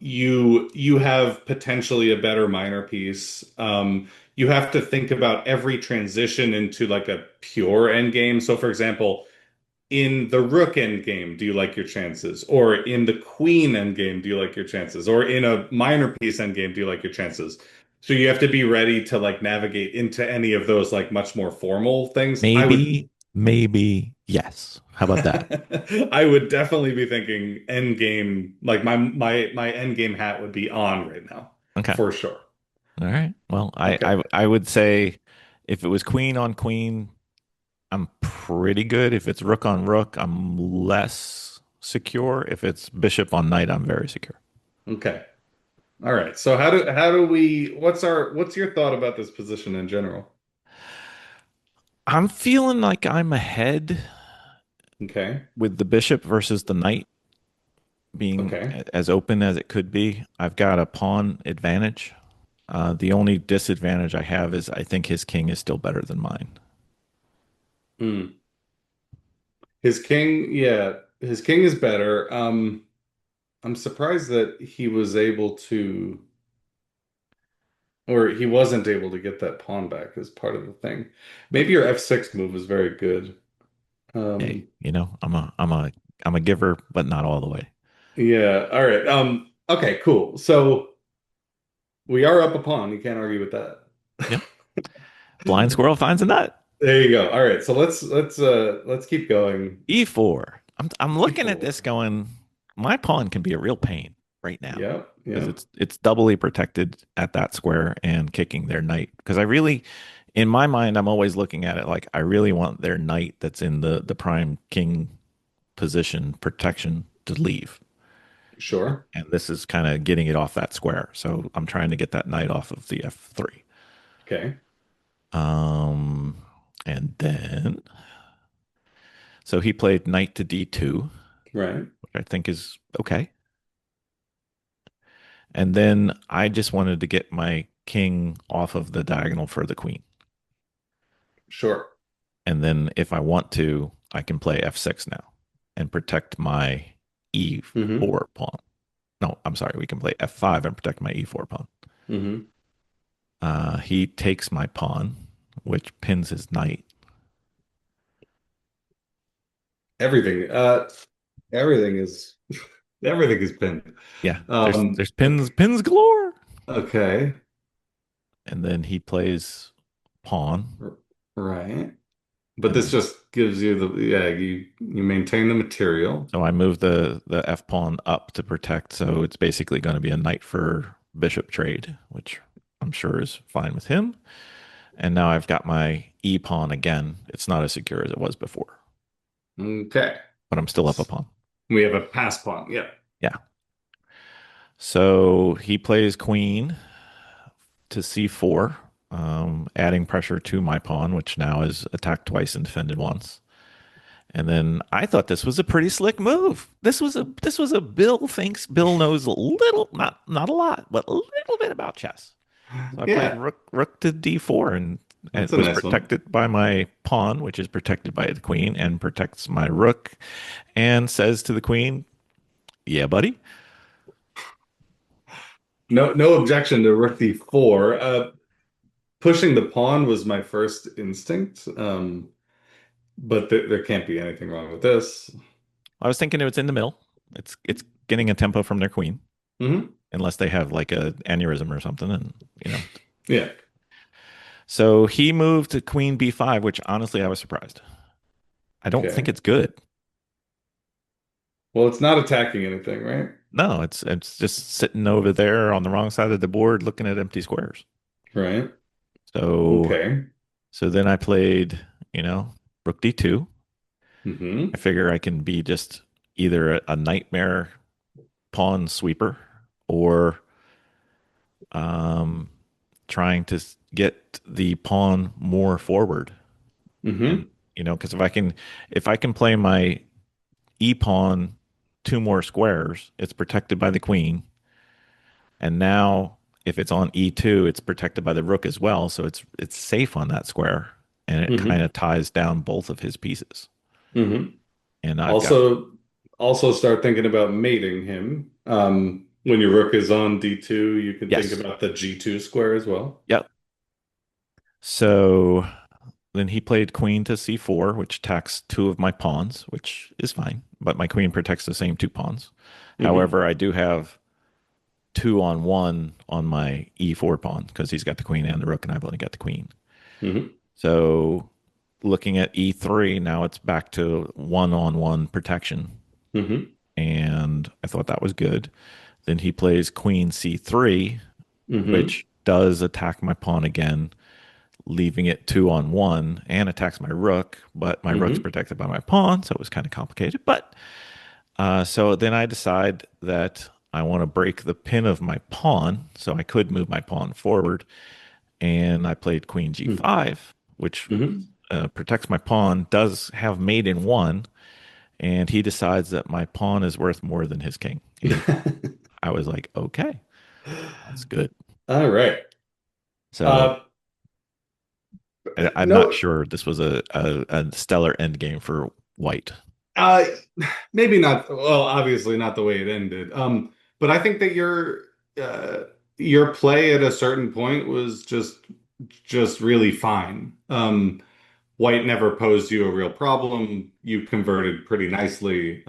You have potentially a better minor piece. You have to think about every transition into like a pure end game. So for example, in the rook end game, do you like your chances? Or in the queen end game, do you like your chances? Or in a minor piece end game, do you like your chances? So you have to be ready to like navigate into any of those like much more formal things. maybe yes. How about that? I would definitely be thinking end game, like my end game hat would be on right now, Okay. for sure. All right. Well, I, Okay. I I would say if it was queen on queen, I'm pretty good. If it's rook on rook, I'm less secure. If it's bishop on knight, I'm very secure. Okay. All right. So how do we what's your thought about this position in general? I'm feeling like I'm ahead Okay. with the bishop versus the knight being Okay. as open as it could be. I've got a pawn advantage. The only disadvantage I have is I think his king is still better than mine. Mm. His king, yeah, his king is better. I'm surprised that he was able to, or he wasn't able to get that pawn back as part of the thing. Maybe your F6 move is very good. Hey, Um, I'm a giver, but not all the way. yeah, all right. Okay, cool. So we are up a pawn. You can't argue with that. Yep. Blind squirrel finds a nut. There you go. All right, so let's keep going. E4. I'm looking at this E4. going, my pawn can be a real pain right now Yep, because yep. it's doubly protected at that square and kicking their knight. Because I really, in my mind, I'm always looking at it like I really want their knight that's in the prime king position protection to leave. Sure. And this is kind of getting it off that square. So I'm trying to get that knight off of the F3. Okay. Um, and then so he played knight to D2, Right. which I think is okay. And then I just wanted to get my king off of the diagonal for the queen. Sure. And then if I want to, I can play F6 now and protect my Mm-hmm. E4 pawn. No, I'm sorry. We can play F5 and protect my E4 pawn. Mm-hmm. He takes my pawn, which pins his knight. Everything. Everything is everything is pinned. Yeah, there's Okay. pins galore. Okay. And then he plays pawn, Right. But and this then just gives you the yeah, you maintain the material. so I move the F pawn up to protect. So it's basically going to be a knight for bishop trade, which I'm sure is fine with him. And now I've got my E pawn again. It's not as secure as it was before, Okay. but I'm still up a pawn. We have a pass pawn. Yeah. Yeah. So he plays queen to C4, adding pressure to my pawn, which now is attacked twice and defended once. And then I thought this was a pretty slick move. This was a Bill knows a little, not a lot, but a little bit about chess. So I played Yeah. rook to d4 and That's it a was nice one. protected by my pawn, which is protected by the queen and protects my rook, and says to the queen, "Yeah, buddy." No objection to rook d4. Pushing the pawn was my first instinct. But there can't be anything wrong with this. I was thinking it was in the middle. It's getting a tempo from their queen, Hmm. unless they have like a aneurysm or something, and you know. Yeah. So he moved to queen b5, which honestly I was surprised. I don't think Okay. it's good. Well, it's not attacking anything, right? No, it's just sitting over there on the wrong side of the board looking at empty squares. Right. So Okay. so then I played, you know, rook d2. I Hmm. figure I can be just either a nightmare pawn sweeper or um, trying to get the pawn more forward. And Hmm. because if I can play my e pawn two more squares, it's protected by the queen. And now if it's on e2, it's protected by the rook as well, so it's safe on that square, and it kind Hmm. of ties down both of his pieces. Hmm. And I've got Also start thinking about mating him. When your rook is on d2, you can think yes, about the g2 square as well. yep. So then he played queen to c4, which attacks two of my pawns, which is fine, but my queen protects the same two pawns. Hmm. However, I do have 2-on-1 on my e4 pawn because he's got the queen and the rook, and I've only got the queen. Hmm. So looking at e3, now it's back to one-on-one protection, Hmm. and I thought that was good. Then he plays queen c3, Hmm. which does attack my pawn again, leaving it 2-on-1, and attacks my rook, but my rook's Hmm. protected by my pawn, so it was kind of complicated. But so then I decide that I want to break the pin of my pawn, so I could move my pawn forward, and I played queen g5, which Hmm. protects my pawn, does have mate in one, and he decides that my pawn is worth more than his king. I was like, okay, that's good. All right. So Uh, And I'm not No, sure this was a stellar end game for white. uh, maybe not. Well, obviously not the way it ended. But I think that uh, your play at a certain point was just really fine. White never posed you a real problem. You converted pretty nicely.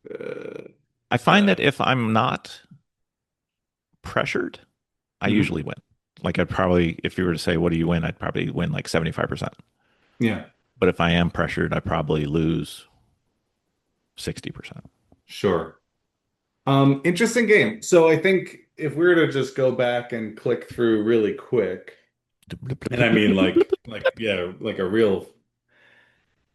Uh, I find that if I'm not pressured, I mhm. usually win. Like I'd probably, if you were to say, what do you win? I'd probably win like 75%. Yeah, But if I am pressured, I probably lose 60%. sure. Interesting game. So I think if we were to just go back and click through really quick, and I mean like yeah, like a real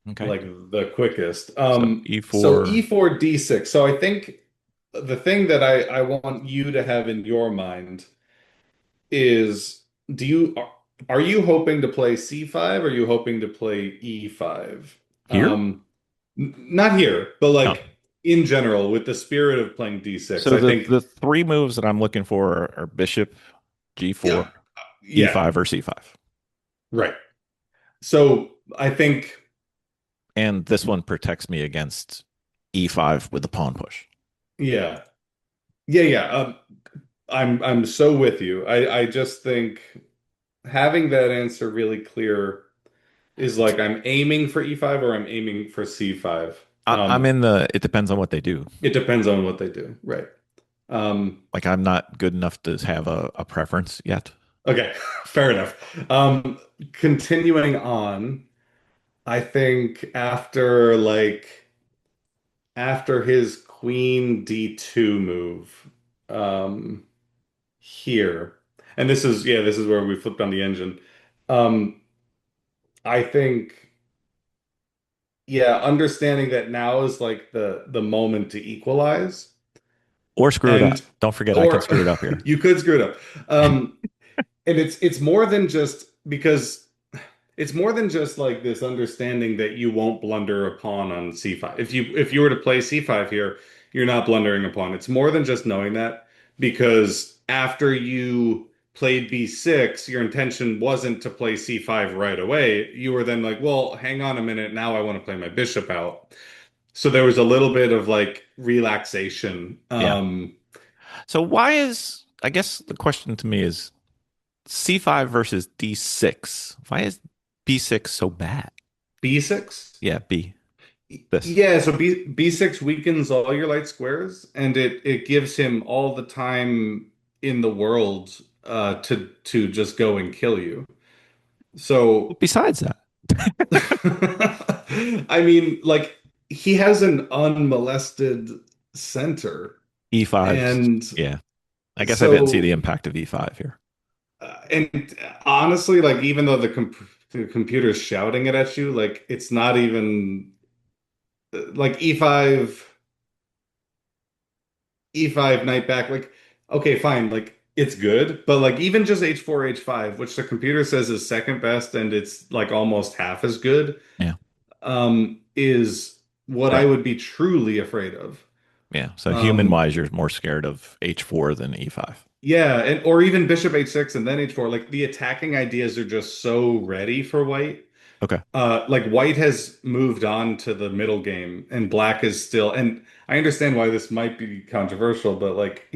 Okay. like the quickest. So So E4 E4 D6. So I think the thing that I want you to have in your mind is do you are you hoping to play C5 or are you hoping to play E5? here. Not here, but Oh. like in general with the spirit of playing D6. So I the think the three moves that I'm looking for are bishop, yeah, G4, yeah, E5, or C5. right. So I think And this one protects me against E5 with the pawn push. yeah. Yeah, yeah. I'm so with you. I just think having that answer really clear is like I'm aiming for E5 or I'm aiming for C5. I'm in the, it depends on what they do. It depends on what they do. Right. Um, Like I'm not good enough to have a preference yet. okay, fair enough. Continuing on, I think after his queen D2 move, um, here, and this is yeah, this is where we flipped on the engine. Um, I think yeah, understanding that now is like the moment to equalize. Or screw it And up. Don't forget, I can or screw it up here. you could screw it up. And it's more than just because it's more than just like this understanding that you won't blunder a pawn on C5. If you were to play C5 here, you're not blundering a pawn. It's more than just knowing that because after you played B6, your intention wasn't to play C5 right away. You were then like, well, hang on a minute, now I want to play my bishop out. So there was a little bit of like relaxation. Yeah. So why is, I guess the question to me is C5 versus D6. Why is B6 so bad? B6? Yeah, B. This. Yeah, so B6 weakens all your light squares, and it gives him all the time in the world to just go and kill you. So Besides that, I mean, like he has an unmolested center, E5's, and yeah. I guess I didn't see the so impact of E5 here. and honestly, like even though the computer's shouting it at you, like it's not even like E5 knight back, like, okay, fine, like it's good, but like even just H4, H5, which the computer says is second best and it's like almost half as good, Yeah. is what I Right. would be truly afraid of. Yeah. So human Um, wise, you're more scared of H4 than E5. yeah, and or even Bishop H6 and then H4, like the attacking ideas are just so ready for white. Okay. Like white has moved on to the middle game and black is still, and I understand why this might be controversial, but like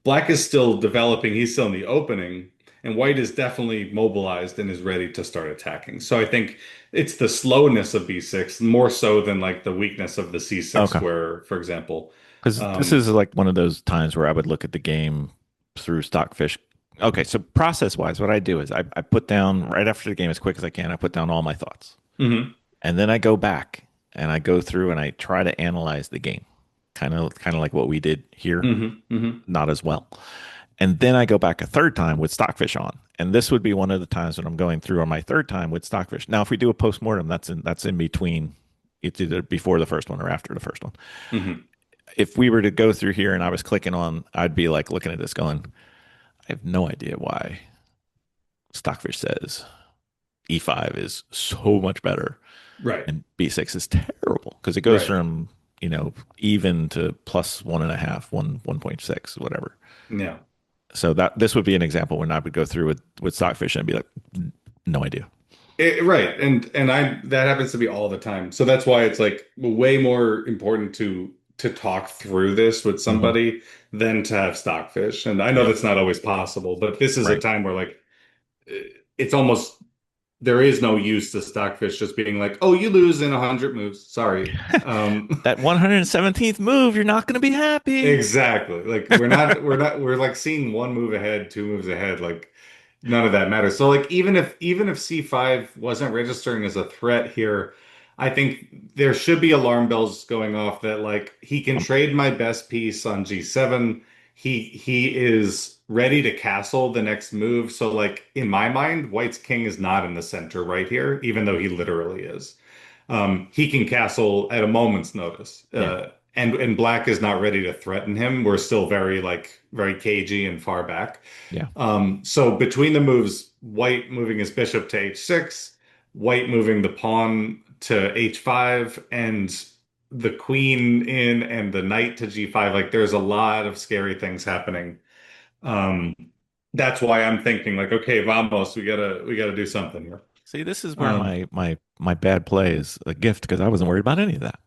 black is still developing, he's still in the opening, and white is definitely mobilized and is ready to start attacking. So I think it's the slowness of B6 more so than like the weakness of the C6 Okay. square, for example. Because this Um, is like one of those times where I would look at the game through Stockfish. Okay, so process wise, what I do is I put down right after the game as quick as I can. I put down all my thoughts, mhm, and then I go back and I go through and I try to analyze the game, kind of like what we did here, mhm, mhm. not as well. And then I go back a third time with Stockfish on, and this would be one of the times when I'm going through on my third time with Stockfish. Now, if we do a postmortem, that's in between. It's either before the first one or after the first one. Mhm. If we were to go through here and I was clicking on, I'd be like looking at this going, I have no idea why Stockfish says E5 is so much better Right, and B6 is terrible because it goes right. from, even to plus 1.5, 1.6, whatever. Yeah. So that this would be an example when I would go through with Stockfish and be like, No idea. Right. And I that happens to be all the time. So that's why it's like way more important to talk through this with Hmm. somebody than to have stockfish. And I know Yep. that's not always possible, but this is a Right. time where like it's almost there is no use to stockfish just being like, "Oh, you lose in 100 moves. Sorry." That 117th move, you're not going to be happy. Exactly. Like we're like seeing one move ahead, two moves ahead. Like none of that matters. So like even if C5 wasn't registering as a threat here, I think there should be alarm bells going off that like he can trade my best piece on G7. He is ready to castle the next move. So like in my mind, White's king is not in the center right here, even though he literally is. He can castle at a moment's notice. Yeah. And black is not ready to threaten him. We're still very cagey and far back. Yeah. So between the moves, white moving his bishop to h6, white moving the pawn to h5, and the queen in and the knight to g5, like there's a lot of scary things happening. Um, that's why I'm thinking like, okay, vamos, we gotta do something here. See, this is where Um, my bad play is a gift because I wasn't worried about any of that.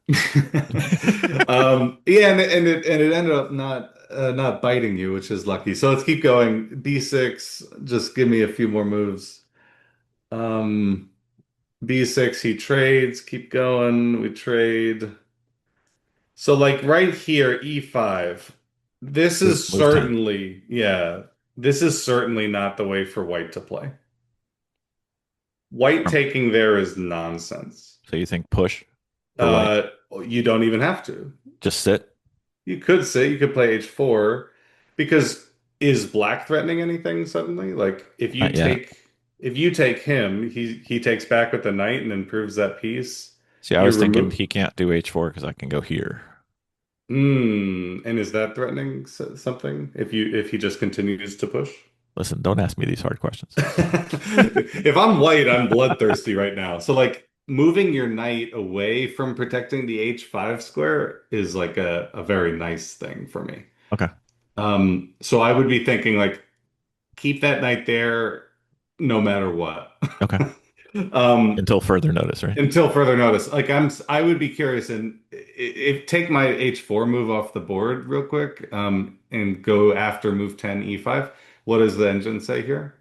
yeah, and it ended up not biting you, which is lucky. So let's keep going. B6, just give me a few more moves. Um, B6, he trades. Keep going. We trade. So like right here, E5. This is Move 10. certainly, yeah, this is certainly not the way for white to play. White Um, taking there is nonsense. So you think push for white? Uh, you don't even have to. Just sit? You could say you could play h4 because is black threatening anything suddenly? Like Not yet. if you take him, he takes back with the knight and improves that piece. See, I You was thinking remove he can't do h4 because I can go here. and is that threatening something if he just continues to push? Listen, don't ask me these hard questions. If I'm white, I'm bloodthirsty right now. So like moving your knight away from protecting the h5 square is like a very nice thing for me. Okay. So I would be thinking like keep that knight there no matter what. Okay. Um, Until further notice, right? until further notice. Like I would be curious and if take my h4 move off the board real quick, and go after move 10 e5. What does the engine say here?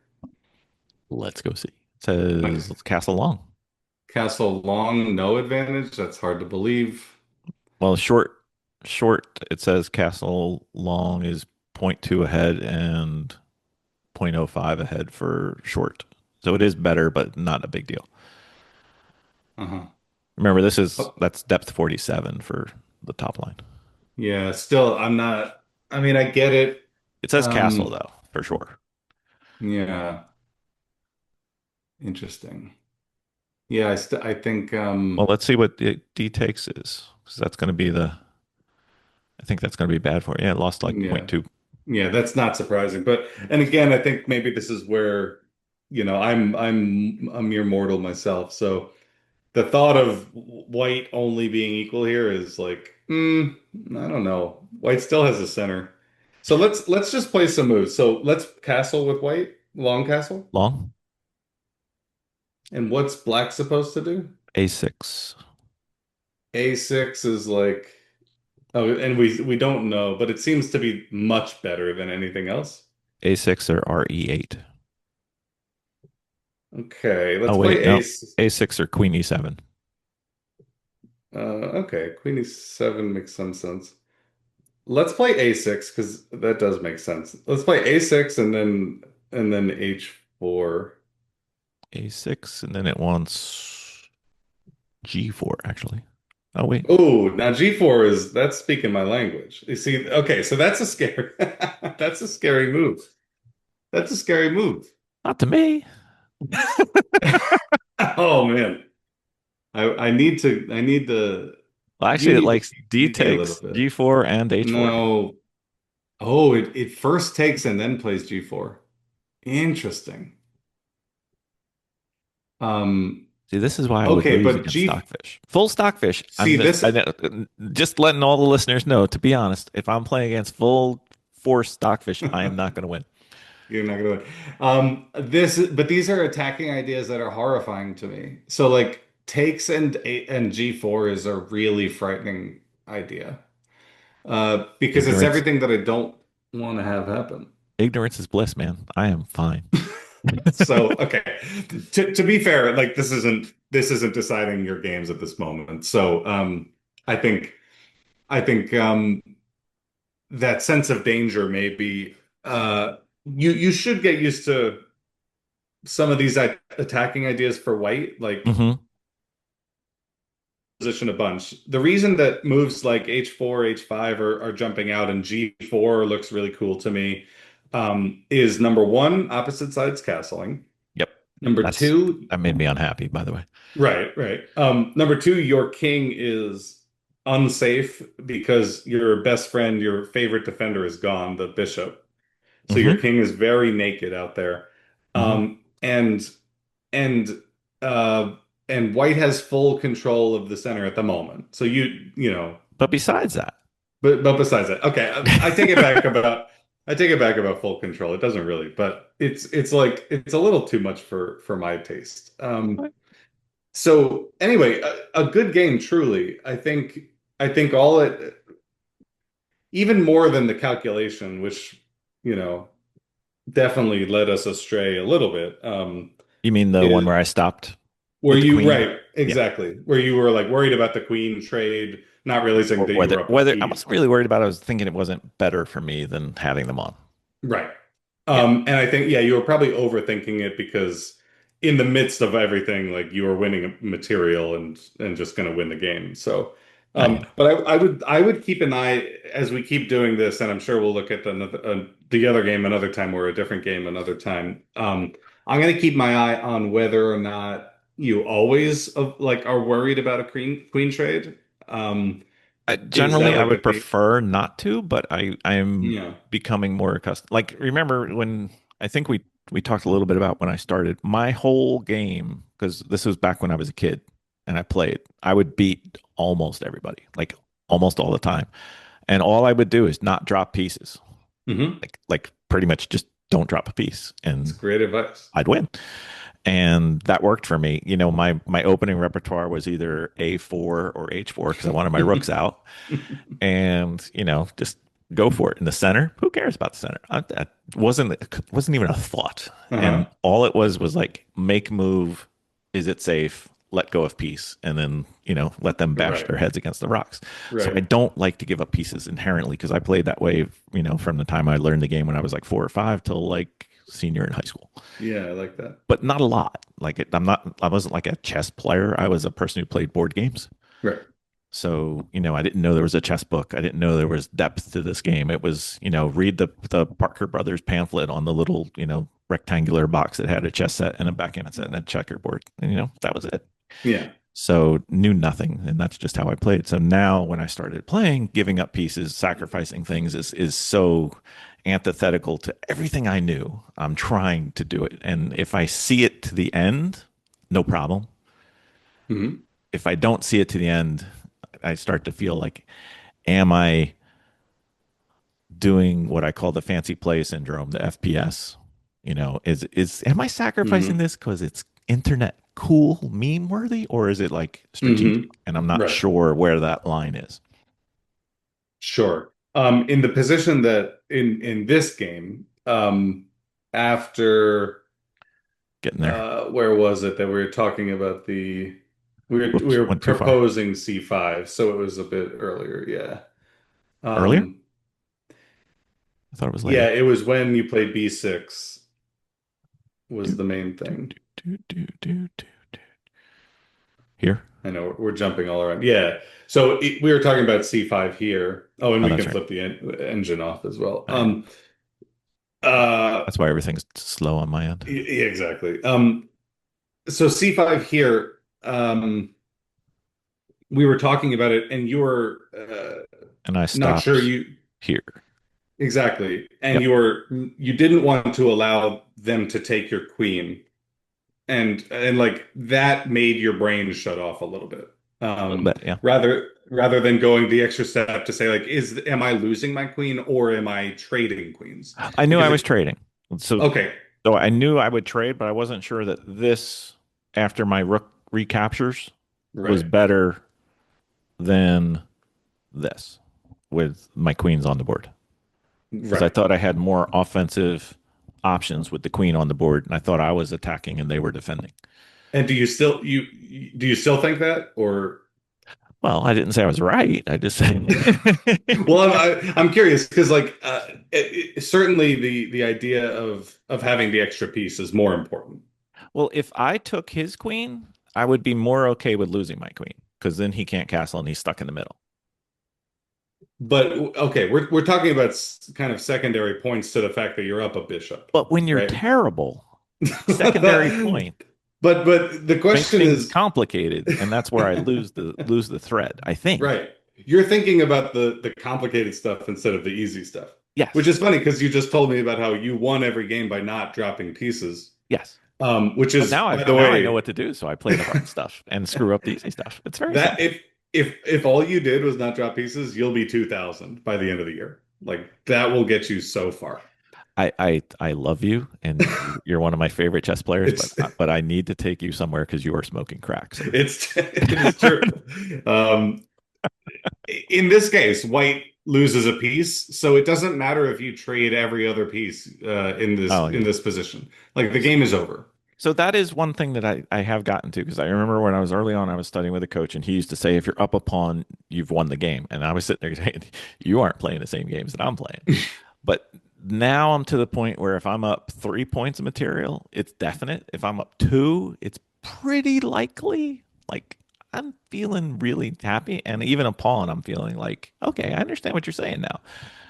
Let's go see. It says castle long. Castle long, no advantage. That's hard to believe. Well, short, it says castle long is point 0.2 ahead and 0.05 ahead for short. So it is better, but not a big deal. Uh-huh. Remember, Oh, that's depth 47 for the top line. yeah, still I'm not I mean I get it. It says castle Um, though, for sure. yeah, interesting. Yeah, I think Well, let's see what the D takes is, because that's going to be I think that's going to be bad for it. Yeah, it lost like yeah. point 0.2. Yeah, that's not surprising. But and again, I think maybe this is where, I'm a mere mortal myself. So the thought of white only being equal here is like, I don't know. White still has a center. So let's just play some moves. So let's castle with white, long castle. Long, And what's black supposed to do? A6. A6 is like, oh, and we don't know, but it seems to be much better than anything else. A6 or RE8. Okay, Oh, let's play wait, no. ace. A6 or Queen E7. Okay, Queen e7 makes some sense. Let's play a6 because that does make sense. Let's play a6 and then h4. A6, and then it wants G4, actually. Oh, wait. Oh, now g4 that's speaking my language. You see, okay, so that's a scary that's a scary move. That's a scary move. Not to me. Oh man. I need Well, you actually, it need to likes D see me a little takes bit. G4 and H4. No. Oh, it first takes and then plays g4. Interesting. Um, See, this is why I would okay, lose but against G Stockfish. Full Stockfish. see this Just letting all the listeners know, to be honest, if I'm playing against full force Stockfish, I am not going to win. You're not gonna win. But these are attacking ideas that are horrifying to me. So like takes and G4 is a really frightening idea. Because it's Ignorance, everything that I don't want to have happen. ignorance is bliss, man. I am fine. So, okay. To be fair, like this isn't deciding your games at this moment. So, I think I think that sense of danger maybe you should get used to some of these attacking ideas for white, like Hmm. position a bunch. The reason that moves like H4, H5 are jumping out and G4 looks really cool to me is number one, opposite sides castling. Yep. Number That's two, that made me unhappy, by the way. right, right. Number two, your king is unsafe because your best friend, your favorite defender is gone, the bishop. So your Hmm. king is very naked out there. Hmm. Um, and and uh and white has full control of the center at the moment. So you know, But besides that, but besides that, okay, I take it back about I take it back about full control. It doesn't really, but it's like it's a little too much for my taste. So anyway, a good game, truly. I think all it even more than the calculation, which you know definitely led us astray a little bit. you mean the one Is where I stopped where with the you queen? right, Yeah. exactly, where you were like worried about the queen trade, not realizing Or that you whether were up a whether I piece. wasn't really worried about it. I was thinking it wasn't better for me than having them on. Right. Yeah. And I think, yeah, you were probably overthinking it because in the midst of everything, like you were winning material and just going to win the game. So, I, but I would keep an eye as we keep doing this, and I'm sure we'll look at the other game another time or a different game another time. I'm going to keep my eye on whether or not you always like are worried about a queen trade. Um, is generally, that I like the would thing? prefer not to, but I'm Yeah. becoming more accustomed. Like, remember when I think we talked a little bit about when I started my whole game, because this was back when I was a kid and I played. I would beat almost everybody, like almost all the time, and all I would do is not drop pieces. Hmm. Like pretty much just don't drop a piece, It's and great advice. I'd win. And that worked for me. My opening repertoire was either A4 or H4 because I wanted my rooks out, and just go for it in the center. Who cares about the center? That wasn't even a thought. And Uh-huh. all it was like make move. Is it safe? Let go of piece, and then let them bash Right. their heads against the rocks. So I Right. don't like to give up pieces inherently because I played that way. From the time I learned the game when I was like 4 or 5 till like senior in high school, Yeah, I like that. but not a lot. Like I wasn't like a chess player. I was a person who played board games. Right. So, I didn't know there was a chess book. I didn't know there was depth to this game. It was, read the Parker Brothers pamphlet on the little, rectangular box that had a chess set and a backgammon set and a checkerboard. And, that was it. Yeah. So knew nothing. And that's just how I played. So now when I started playing, giving up pieces, sacrificing things is so antithetical to everything I knew. I'm trying to do it. And if I see it to the end, no problem. Hmm. If I don't see it to the end, I start to feel like, am I doing what I call the fancy play syndrome, the FPS? Am I sacrificing Hmm. this because it's internet cool, meme worthy, or is it like strategic? Hmm. And I'm not Right. sure where that line is. Sure. In the position that in this game, after Getting there. where was it that we were talking about we Whoops, were went too far. proposing C5, so it was a bit earlier, yeah. Earlier? Um, I thought it was yeah, later. it was when you played B6 was Do, the main do, thing. do, do, do, do, do. Here? I know we're jumping all around. Yeah. So we were talking about C5 here. Oh, and Oh, we that's can right. flip the engine off as well. Oh, yeah. Uh, That's why everything's slow on my end. yeah, exactly. So C5 here, we were talking about it, and you were And I not sure stopped you here. exactly, and Yep. you didn't want to allow them to take your queen, and like that made your brain shut off a little bit. A little bit. Yeah. Rather than going the extra step to say like, am I losing my queen or am I trading queens? I knew I Because was it trading. So Okay, so I knew I would trade, but I wasn't sure that this after my rook recaptures was right, better than this with my queens on the board. Because I right. thought I had more offensive options with the queen on the board, and I thought I was attacking and they were defending. And do you still think that, or Well, I didn't say I was right. I just said, well, I'm curious because like certainly the idea of having the extra piece is more important. well, if I took his queen, I would be more okay with losing my queen because then he can't castle and he's stuck in the middle. But okay, we're talking about kind of secondary points to the fact that you're up a bishop, But when you're right? terrible, secondary point But the makes question things is, complicated, and that's where I lose the thread, I think. right? You're thinking about the complicated stuff instead of the easy stuff, which Yes. is funny because you just told me about how you won every game by not dropping pieces. Yes. Which But is, now by the I know way, what to do, so I play the hard stuff and screw up the easy stuff. It's very that simple. if all you did was not drop pieces, you'll be 2000 by the end of the year. Like that will get you so far. I love you, and you're one of my favorite chess players, It's but I need to take you somewhere because you are smoking crack, sir. it is true. Um, in this case, white loses a piece, so it doesn't matter if you trade every other piece Oh in yeah. this position. Like the game is over. So that is one thing that I have gotten to because I remember when I was early on, I was studying with a coach, and he used to say, if you're up a pawn, you've won the game. And I was sitting there saying, you aren't playing the same games that I'm playing. But now I'm to the point where if I'm up 3 points of material, it's definite. If I'm up two, it's pretty likely. Like I'm feeling really happy. And even a pawn, I'm feeling like, okay, I understand what you're saying now.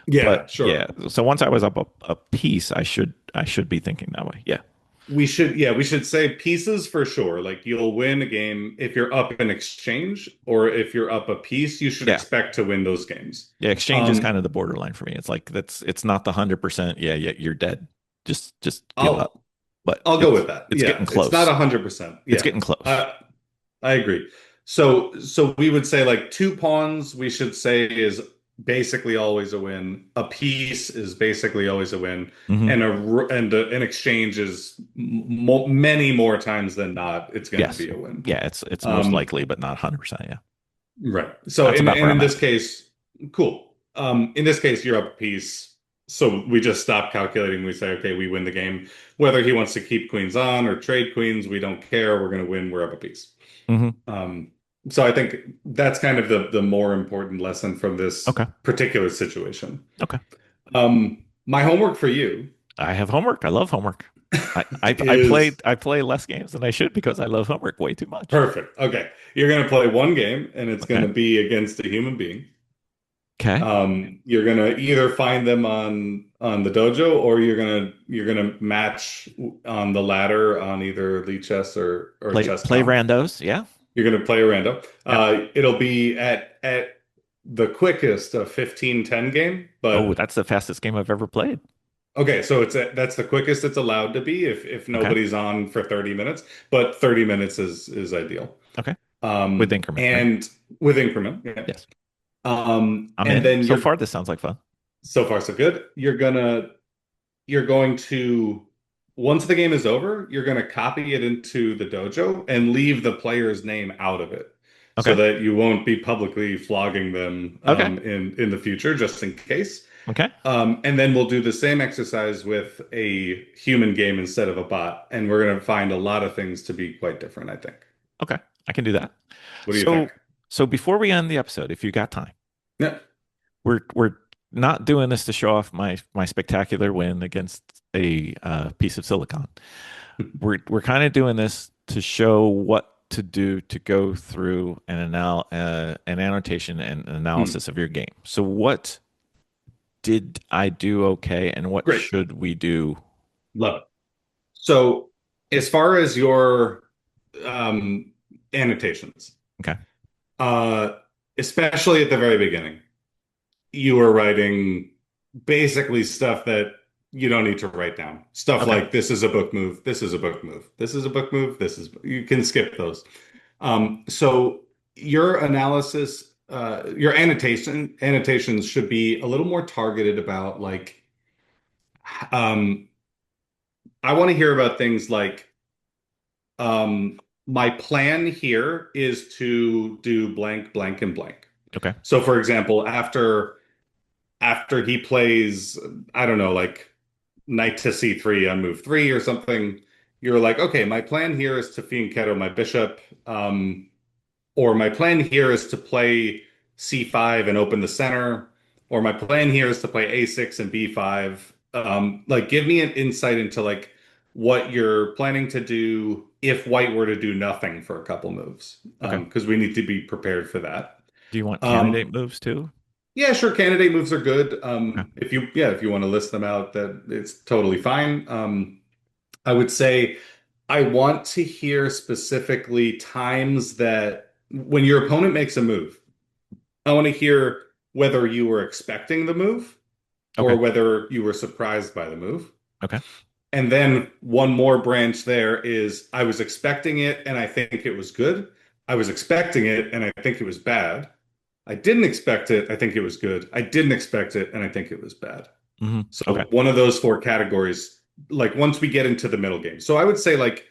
Yeah, But sure. yeah, so once I was up a piece, I should be thinking that way. Yeah. We should say pieces for sure. Like you'll win a game if you're up an exchange or if you're up a piece, you should Yeah. expect to win those games. Yeah, exchange is Um, kind of the borderline for me. It's like it's not the 100%. Yeah, yeah, you're dead. Just give up. I'll But I'll go with that. it's Yeah, getting it's not close. 100%. It's Yeah, getting close. I agree. So we would say like two pawns we should say is basically always a win. A piece is basically always a win, Hmm. and an exchange is many more times than not it's going to Yes. be a win. Yeah, it's most Um, likely, but not 100%. Yeah. right. So That's about where in I'm this at. case, cool. In this case, you're up a piece. So we just stop calculating. We say, okay, we win the game. Whether he wants to keep queens on or trade queens, we don't care. We're going to win. We're up a piece. Hmm. Um, so I think that's kind of the more important lesson from this Okay. particular situation. Okay. My homework for you I have homework. I love homework. is I play less games than I should because I love homework way too much. perfect. Okay, you're going to play one game, and it's going Okay. to be against a human being. Okay. You're gonna either find them on the dojo, or you're gonna match on the ladder on either Lee Chess or Play Chess.com. randos. Yeah. You're gonna play a random. Yeah. It'll be at the quickest a 15-10 game, Oh, but that's the fastest game I've ever played. okay, so that's the quickest it's allowed to be if Okay. nobody's on for 30 minutes, but 30 minutes is ideal. Okay. With increment, right? And with increment, yeah. Yes. I'm And in. then So you're far, this sounds like fun. so far so good. You're going to once the game is over, you're going to copy it into the dojo and leave the player's name out of it so Okay. that you won't be publicly flogging them Okay. in the future, just in case. Okay. And then we'll do the same exercise with a human game instead of a bot, and we're going to find a lot of things to be quite different, I think. Okay. I can do that. What do you So think? so before we end the episode, if you got time, Yeah. we're not doing this to show off my spectacular win against a piece of silicon. We're kind of doing this to show what to do to go through an annotation and an Hmm. analysis of your game. So what did I do okay, and what Great. should we do? Love it. So, as far as your um, annotations, Okay. uh, especially at the very beginning, you were writing basically stuff that you don't need to write down. Stuff Okay. like this is a book move, this is a book move, this is a book move, this is you can skip those. So your analysis, your annotations should be a little more targeted about like I want to hear about things like my plan here is to do blank, blank, and blank. Okay. So for example, after he plays, I don't know, like knight to c3 on move 3 or something, you're like, okay, my plan here is to fianchetto my bishop. Or my plan here is to play c5 and open the center, or my plan here is to play a6 and b5. Like, give me an insight into like what you're planning to do if white were to do nothing for a couple moves, Okay. because we need to be prepared for that. Do you want candidate Um, moves too? yeah, sure, candidate moves are good. Okay. If you want to list them out, that it's totally fine. I would say I want to hear specifically times that when your opponent makes a move, I want to hear whether you were expecting the move or Okay. whether you were surprised by the move. Okay. And then one more branch there is I was expecting it and I think it was good. I was expecting it and I think it was bad. I didn't expect it. I think it was good. I didn't expect it and I think it was bad. Okay. So one of those four categories, like once we get into the middle game. So I would say like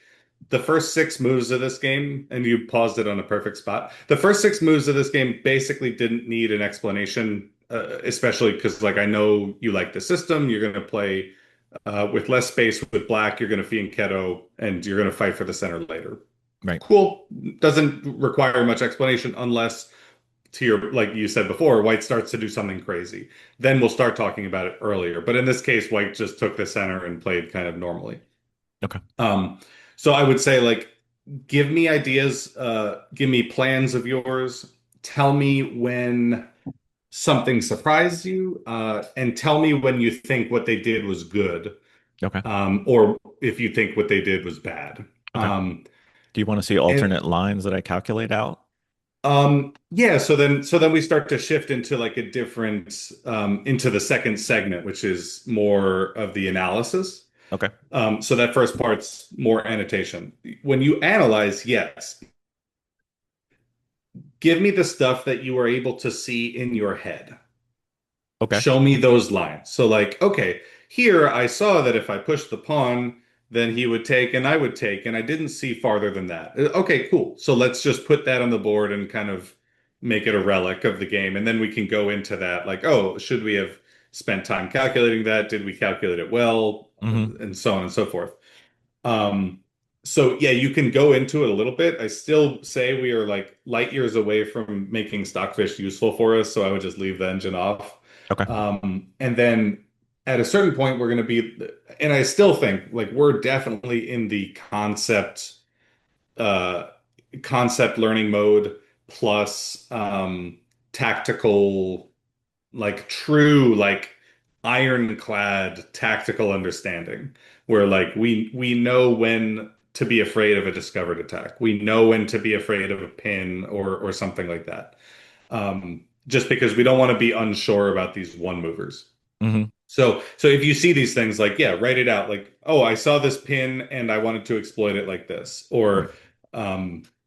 the first six moves of this game, and you paused it on a perfect spot. The first six moves of this game basically didn't need an explanation, especially because like I know you like the system. You're going to play with less space with black. You're going to fianchetto, and you're going to fight for the center later. Right. Cool. Doesn't require much explanation unless to your, like you said before, white starts to do something crazy. Then we'll start talking about it earlier. But in this case, white just took the center and played kind of normally. Okay. Um, so I would say like give me ideas, give me plans of yours, tell me when something surprised you, and tell me when you think what they did was good, Okay. or if you think what they did was bad. Okay. Um, Do you want to see and alternate lines that I calculate out? Yeah, so then we start to shift into like a different into the second segment, which is more of the analysis. Okay. So that first part's more annotation. When you analyze, yes, give me the stuff that you are able to see in your head. Okay. Show me those lines. So like, okay, here I saw that if I pushed the pawn, then he would take and I would take, and I didn't see farther than that. Okay, cool. So let's just put that on the board and kind of make it a relic of the game. And then we can go into that, like, oh, should we have spent time calculating that? Did we calculate it well? Hmm. And so on and so forth. Um, so yeah, you can go into it a little bit. I still say we are like light years away from making Stockfish useful for us, so I would just leave the engine off. Okay. And then at a certain point, we're going to be, and I still think like we're definitely in the uh, concept learning mode plus tactical, like true, like ironclad tactical understanding, where like we know when to be afraid of a discovered attack. We know when to be afraid of a pin or something like that. Just because we don't want to be unsure about these one movers. Hmm. So if you see these things, like, yeah, write it out. Like, oh, I saw this pin and I wanted to exploit it like this. Or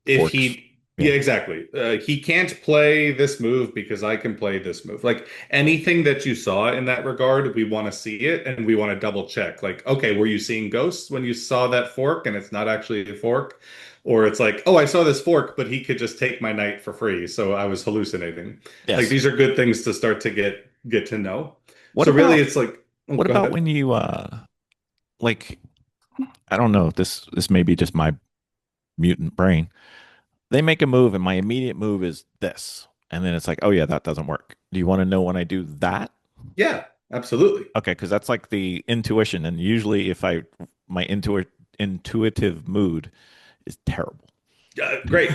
if Forks. he, Yeah. yeah, exactly. He can't play this move because I can play this move. Like anything that you saw in that regard, we want to see it and we want to double check. Like, okay, were you seeing ghosts when you saw that fork and it's not actually a fork? Or it's like, oh, I saw this fork, but he could just take my knight for free, so I was hallucinating. Like Yes. these are good things to start to get to know. What So really, about it's like, oh, what go about ahead. when you like I don't know, this may be just my mutant brain. They make a move and my immediate move is this. And then it's like, oh yeah, that doesn't work. Do you want to know when I do that? Yeah, absolutely. Okay, because that's like the intuition. And usually if I my intuitive mood is terrible. Great.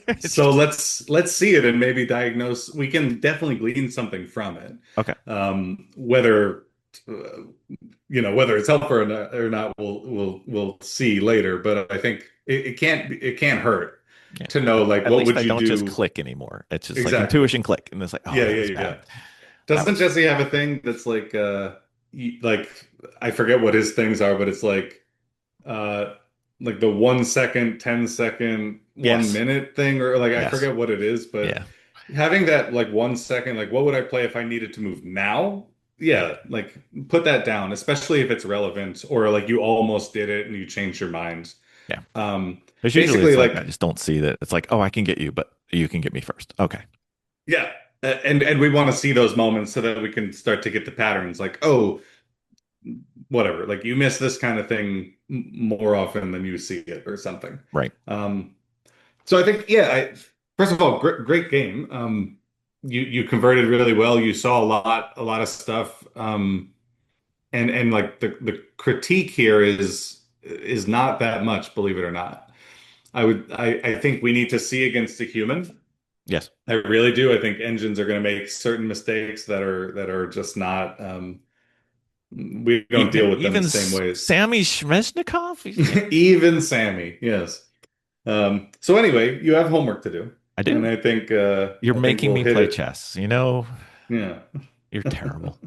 It's So just let's see it and maybe diagnose. We can definitely glean something from it. okay. Whether whether it's helpful or not, we'll see later. But I think it can't hurt Yeah. to know like At what least would I you don't just do click anymore. It's just like exactly. intuition click. And it's like, oh, Yeah, that yeah, was yeah. bad. That Doesn't was Jesse have a thing that's like like I forget what his things are, but it's uh like the 1 second, 10 second, one yes. minute thing, or like I Yes. forget what it is, but Yeah. having that like 1 second, like what would I play if I needed to move now? yeah, like put that down, especially if it's relevant or like you almost did it and you changed your mind. Yeah. Um, Because usually basically it's like I like just don't see that. It's like, oh, I can get you, but you can get me first. Okay. yeah. And we want to see those moments so that we can start to get the patterns like, oh, whatever, like you miss this kind of thing more often than you see it or something. Right. Um, so I think, yeah, first of all, great game. You converted really well. You saw a lot of stuff. And like the critique here is not that much, believe it or not. I think we need to see against a human. Yes. I really do. I think engines are going to make certain mistakes that are just not we don't deal with them the Even same ways. Sammy Shmeshnikov? Even Sammy, yes. So anyway, you have homework to do, I and do. You're I think making we'll me hit play it. chess. You know, Yeah. you're terrible.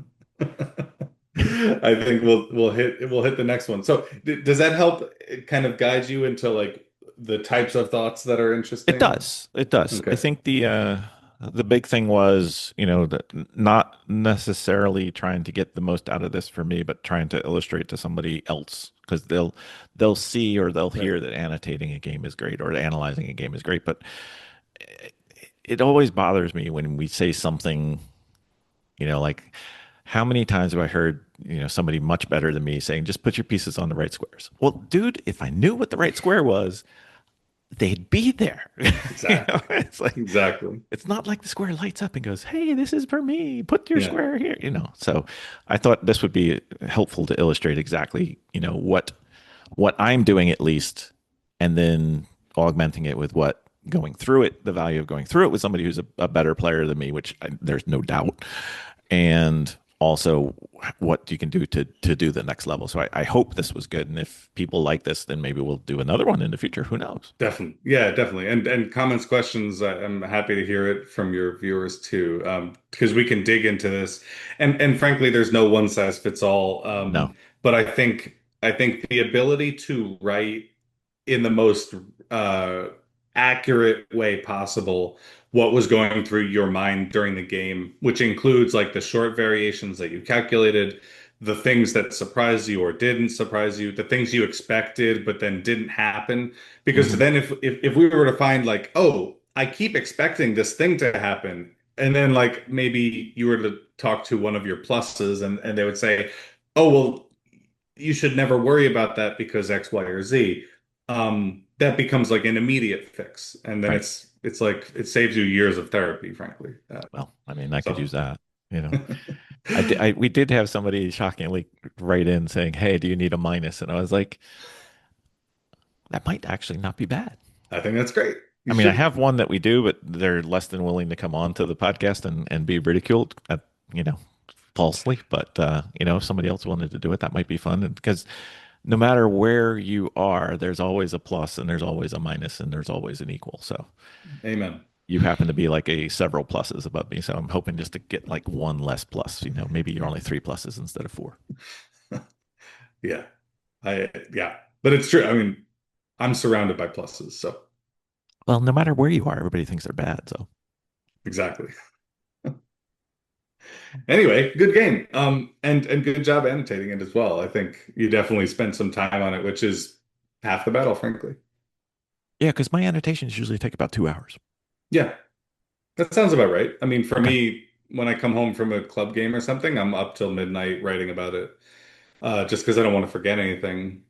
I think we'll hit the next one. So does that help kind of guide you into like the types of thoughts that are It interesting? does. It does. I Okay. think the big thing was, that not necessarily trying to get the most out of this for me, but trying to illustrate to somebody else because they'll see or they'll Right. hear that annotating a game is great or analyzing a game is great, but it always bothers me when we say something, like how many times have I heard, somebody much better than me saying, just put your pieces on the right squares. Well, dude, if I knew what the right square was, they'd be there. Exactly. It's like, Exactly. it's not like the square lights up and goes, hey, this is for me. Put your Yeah. square here. So I thought this would be helpful to illustrate exactly, what I'm doing at least, and then augmenting it with what going through it, the value of going through it with somebody who's a better player than me, which there's no doubt. And also what you can do to do the next level. So I hope this was good. And if people like this, then maybe we'll do another one in the future. Who knows? Definitely. Yeah, definitely. And comments, questions, I'm happy to hear it from your viewers too. Because we can dig into this. And frankly, there's no one size fits all. No. But I think the ability to write in the most accurate way possible what was going through your mind during the game, which includes like the short variations that you calculated, the things that surprised you or didn't surprise you, the things you expected but then didn't happen. Because Mhm. then if we were to find like, oh, I keep expecting this thing to happen, and then like maybe you were to talk to one of your pluses and they would say, oh, well, you should never worry about that because X, Y, or Z. That becomes like an immediate fix, and then Right. it's like it saves you years of therapy, frankly. Well, I mean, I could So use that, you know. We did have somebody shockingly write in saying, "Hey, do you need a minus?" And I was like, that might actually not be bad. I think that's great. You I mean, I should. have one that we do, but they're less than willing to come on to the podcast and be ridiculed at, falsely. But if somebody else wanted to do it, that might be fun. And because no matter where you are, there's always a plus and there's always a minus and there's always an equal. So Amen. you happen to be like a several pluses above me. So I'm hoping just to get like one less plus. Maybe you're only three pluses instead of four. Yeah. Yeah. But it's true. I mean, I'm surrounded by pluses, so Well, no matter where you are, everybody thinks they're bad. So exactly. Anyway, good game. And good job annotating it as well. I think you definitely spent some time on it, which is half the battle, frankly. yeah, because my annotations usually take about 2 hours. Yeah, that sounds about right. I mean, for Okay. me, when I come home from a club game or something, I'm up till midnight writing about it, just because I don't want to forget anything.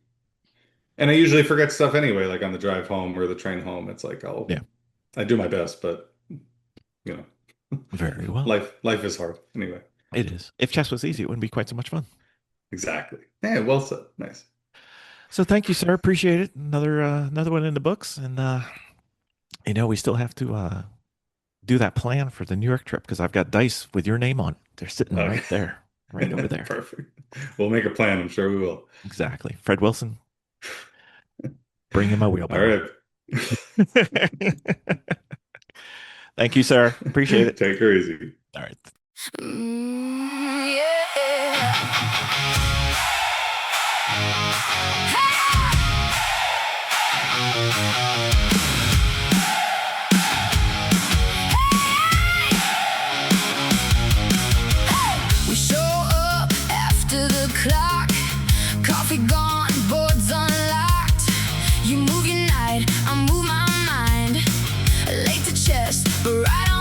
And I usually forget stuff anyway, like on the drive home or the train home. It's like Yeah. I do my best, but you know, Very well. life is hard anyway. It is. If chess was easy, it wouldn't be quite so much fun. Exactly. Yeah, well said. Nice. So thank you, sir. Appreciate it. Another one in the books, and we still have to do that plan for the New York trip because I've got dice with your name on it. They're sitting Okay. right there, right over there. Perfect. We'll make a plan. I'm sure we will. Exactly. Fred Wilson, bring him a All wheelbarrow. right. Thank you, sir. Appreciate it. Take her easy. All right. Yeah. We show to chess, but right on